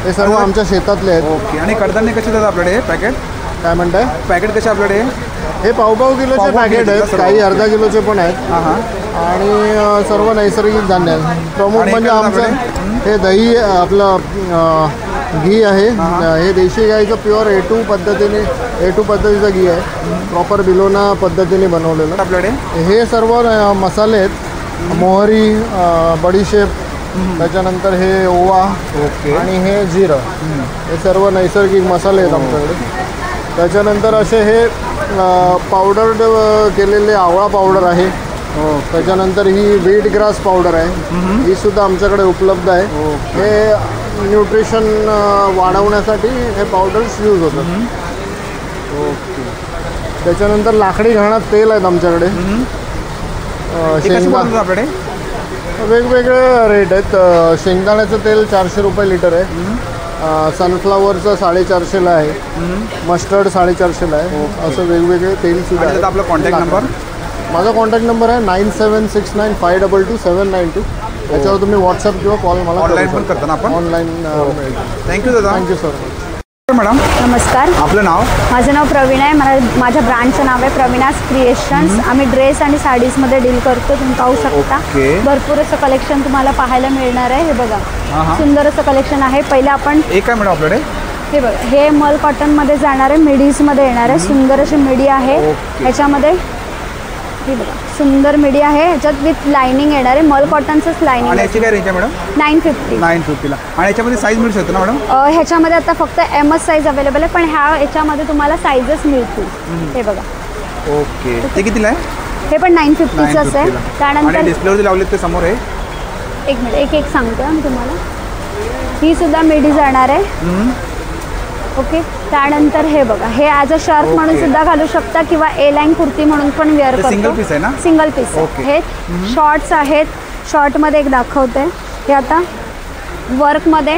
हे सर्व आमच्या शेतातले आहेत. ओके. आणि कडधान्य कसे देतात आपल्याकडे हे पॅकेट? काय म्हणताय? पॅकेट कसे आपल्याकडे? हे पाव किलोचे पॅकेट आहेत, काही अर्धा किलोचे पण आहेत. आणि सर्व नैसर्गिक धान्य आहेत. प्रमुख म्हणजे आमचं हे दही, आपलं घी आहे. हे देशी गाईचं प्युअर A2 पद्धतीचं घी आहे, प्रॉपर बिलोना पद्धतीने बनवलेलं. आपल्याकडे हे सर्व मसाले आहेत, मोहरी, बडीशेप, त्याच्यानंतर हे ओवा आणि हे जिरं, हे सर्व नैसर्गिक मसाले आहेत आमच्याकडे. त्याच्यानंतर असे हे पावडर केलेले आवळा पावडर आहे. त्याच्यानंतर ही व्हीट ग्रास पावडर आहे, ही सुद्धा आमच्याकडे उपलब्ध आहे. हे न्यूट्रिशन वाढवण्यासाठी हे पावडर्स यूज होतात. ओके. त्याच्यानंतर लाकडी घाणात तेल आहेत आमच्याकडे. आपल्याकडे वेगवेगळे रेट आहेत. शेंगदाण्याचं तेल 400 रुपये लिटर आहे. सनफ्लावरचं 450ला आहे. मस्टर्ड 450ला आहे. असं वेगवेगळे तेल सुद्धा आहे. आपला कॉन्टॅक्ट नंबर? माझा कॉन्टॅक्ट नंबर आहे 9769522792. याच्यावर तुम्ही व्हॉट्सअप किंवा कॉल मला ऑनलाईन पण करता ना आपण? ऑनलाईन. थँक्यू दादा. Thank you sir. मॅडम नमस्कार. आपलं नाव? माझं नाव प्रवीण आहे. माझ्या ब्रँडचं नाव आहे प्रवीणास क्रिएशन्स. आम्ही ड्रेस आणि साडीजमध्ये डील करतो. तुम्ही पाहू शकता भरपूर असं कलेक्शन तुम्हाला पाहायला मिळणार आहे. हे बघा सुंदर असं कलेक्शन आहे. पहिले आपण एक काय मॅडम आपल्याकडे हे बघा, हे मल कॉटनमध्ये जाणार आहे, मिडीजमध्ये येणार आहे. सुंदर अशी मिडी आहे. ह्याच्यामध्ये हे बघा सुंदर मिडी आहे, ह्याच्यात विथ लाइनिंग येणार आहे. मल कॉटनचंच लाइनिंग. आणि याची काय रेंज आहे मॅडम? 950 ला. आणि याच्यामध्ये साईज मिळू शकते ना मॅडम? ह्याच्यामध्ये आता फक्त एमच साईज अवेलेबल आहे, पण ह्याच्यामध्ये तुम्हाला साईजेस मिळतील. हे बघा. ओके. ते कितीला आहे? हे पण 950च आहे. त्यानंतर डिस्प्लेवरती लावले ते समोर आहे. एक मिनिट, एक सांगते मी तुम्हाला. ही सुद्धा मिडी जाणार आहे. ओके. त्यानंतर हे बघा, हे ॲज अ शर्ट म्हणून सुद्धा घालू शकता किंवा ए लाईन कुर्ती म्हणून पण वेअर करतो. सिंगल पीस आहे ना? सिंगल पीस हे शॉर्ट्स आहेत. शॉर्टमध्ये एक दाखवते. हे आता वर्कमध्ये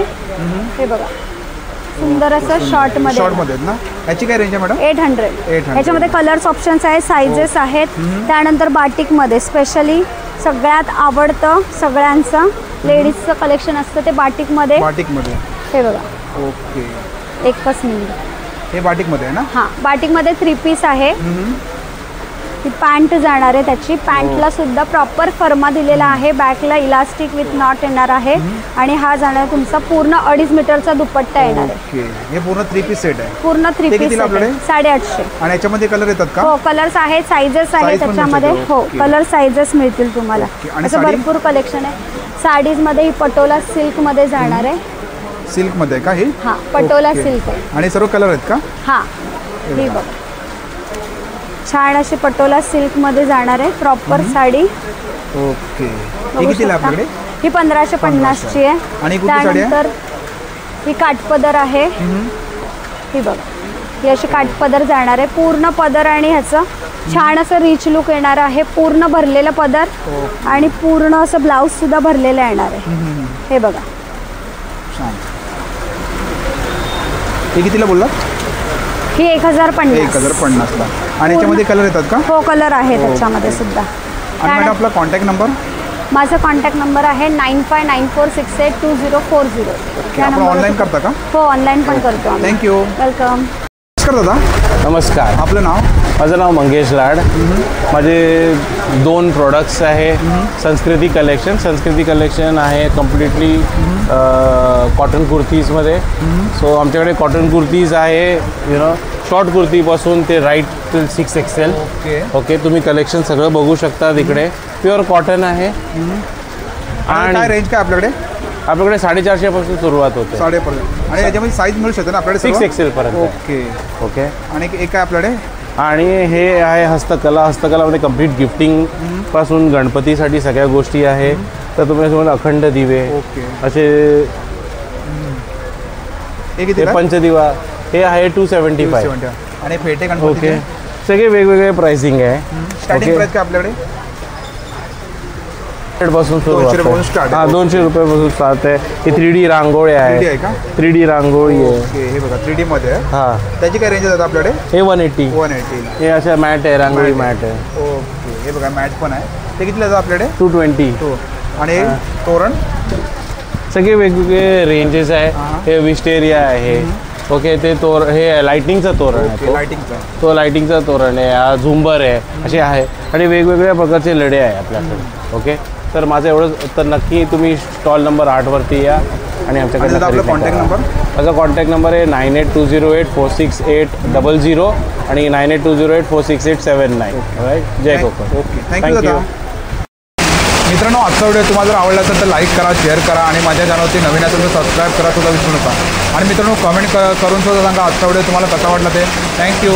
हे बघा सुंदर असं शॉर्टमध्ये ना. याची काय रेंज आहे मॅडम? 800. याच्यामध्ये कलर्स ऑप्शन्स आहेत, सायझेस आहेत. त्यानंतर बाटिकमध्ये स्पेशली सगळ्यात आवडतं सगळ्यांचं लेडीजचं कलेक्शन असतं ते बाटिकमध्ये. हे बघा. ओके. एकच मिनिट. हे बाटिकमध्ये आहे ना? हां, बाटिकमध्ये 3 पीस आहे. ही पॅन्ट जाणार आहे. त्याची पॅन्टला सुद्धा प्रॉपर फर्मा दिलेला आहे. बॅकला इलास्टिक विथ नॉट येणार आहे. आणि हा जाणार तुमचा पूर्ण 2.5 मीटरचा दुपट्टा येणार आहे. हे पूर्ण 3 पीस सेट आहे. पूर्ण 3 पीस सेट आहे. 850. आणि याच्यामध्ये कलर येतात का? हो, कलर्स आहेत, सायझेस आहेत त्याच्यामध्ये. हो, कलर सायझेस मिळतील तुम्हाला. असं भरपूर कलेक्शन आहे. साडीजमध्ये ही पटोला सिल्कमध्ये जाणार आहे. सिल्क मध्ये का हे? हां, पटोला सिल्क आहे. आणि सर्व कलर आहेत का? हां, हे बघ छान अशी पटोला सिल्क मध्ये जाणार आहे. प्रॉपर साडी. ओके. ही कितीला आपल्याकडे? ही 1550 ची आहे. आणि त्यानंतर ही काठपदर आहे. ही बघ, ही अशी काठपदर जाणार आहे. पूर्ण पदर आणि ह्याचं छान असं रिच लुक येणार आहे. पूर्ण भरलेलं पदर आणि पूर्ण असं ब्लाऊज सुद्धा भरलेलं येणार आहे. हे बघा. हे कितीला बोललात? ही 1050 ला. आणि याच्यामध्ये कलर येतात का? हो, कलर आहे त्याच्यामध्ये सुद्धा. आणि मॅडम आपला कॉन्टॅक्ट नंबर? माझा कॉन्टॅक्ट नंबर आहे 9594682040. आपण ऑनलाईन करता का? हो, ऑनलाईन पण करतो. थँक्यू. वेलकम. नमस्कार दादा. नमस्कार. आपलं नाव? माझं नाव मंगेश लाड. माझे 2 प्रोडक्ट्स आहे. संस्कृती कलेक्शन आहे कम्प्लिटली कॉटन कुर्तीजमध्ये. सो आमच्याकडे कॉटन कुर्तीज आहे, शॉर्ट कुर्तीपासून ते राईट टिल 6XL. ओके. तुम्ही कलेक्शन सगळं बघू शकता तिकडे. प्युअर कॉटन आहे. आणि काय रेंज काय आपल्याकडे? आपल्याकडे 450 पासून सुरुवात होते. 450. आणि याच्यामध्ये साईज मिळू शकते ना आपल्याकडे? 6XL पर्यंत. ओके. आणि एक काय आपल्याकडे? आणि हे आहे हस्तकलामध्ये कम्प्लीट गिफ्टिंग पासून गणपतीसाठी सगळ्या गोष्टी आहे. तर तुम्ही अखंड दिवे असे, हे पंचदिवा हे आहे 275. आणि फेटे गणपती. ओके. सगळे वेगवेगळे प्राइसिंग आहे. स्टार्टिंग प्राइस काय आपल्याकडे? पासून सुरुवात आहे. 200 रुपयापासून स्टार्ट आहे. ही 3D रांगोळी आहे. 3D रांगोळी आहे. हे बघा 3D मध्ये आहे. हां. त्याची काय रेंज आहे आपल्याकडे? हे 180. ला. हे अशा मॅट आहे, रांगोळी मॅट आहे. ओके. हे बघा मॅट पण आहे. ते कितीला जातं आपल्याकडे? 220. आणि हे तोरण सगळे वेगवेगळे रेंजेस आहे. हे विस्टेरिया आहे. ओके, ते हे लाइटिंगचं तोरण आहे. तो लाइटिंगचा तोरण आहे. हा झुंबर आहे, असे आहे. आणि वेगवेगळ्या प्रकारचे लढे आहे आपल्याकडे. ओके, तर माझं एवढं, तर नक्की तुम्ही स्टॉल नंबर 8वरती या आणि आमच्याकडे आपला कॉन्टॅक्ट नंबर. माझा कॉन्टॅक्ट नंबर आहे 9820846800 आणि 9820846879. राईट. जय कोकण. Okay, thank you. मित्रांनो, आजचा व्हिडिओ तुम्हाला जर आवडला असेल तर लाईक करा, शेअर करा आणि माझ्या चॅनलवरती नवीन असेल तर सबस्क्राईब करा सुद्धा विसरू नका. आणि मित्रांनो, कमेंट करून सुद्धा सांगा आजचा व्हिडिओ तुम्हाला कसा वाटला ते. थँक्यू.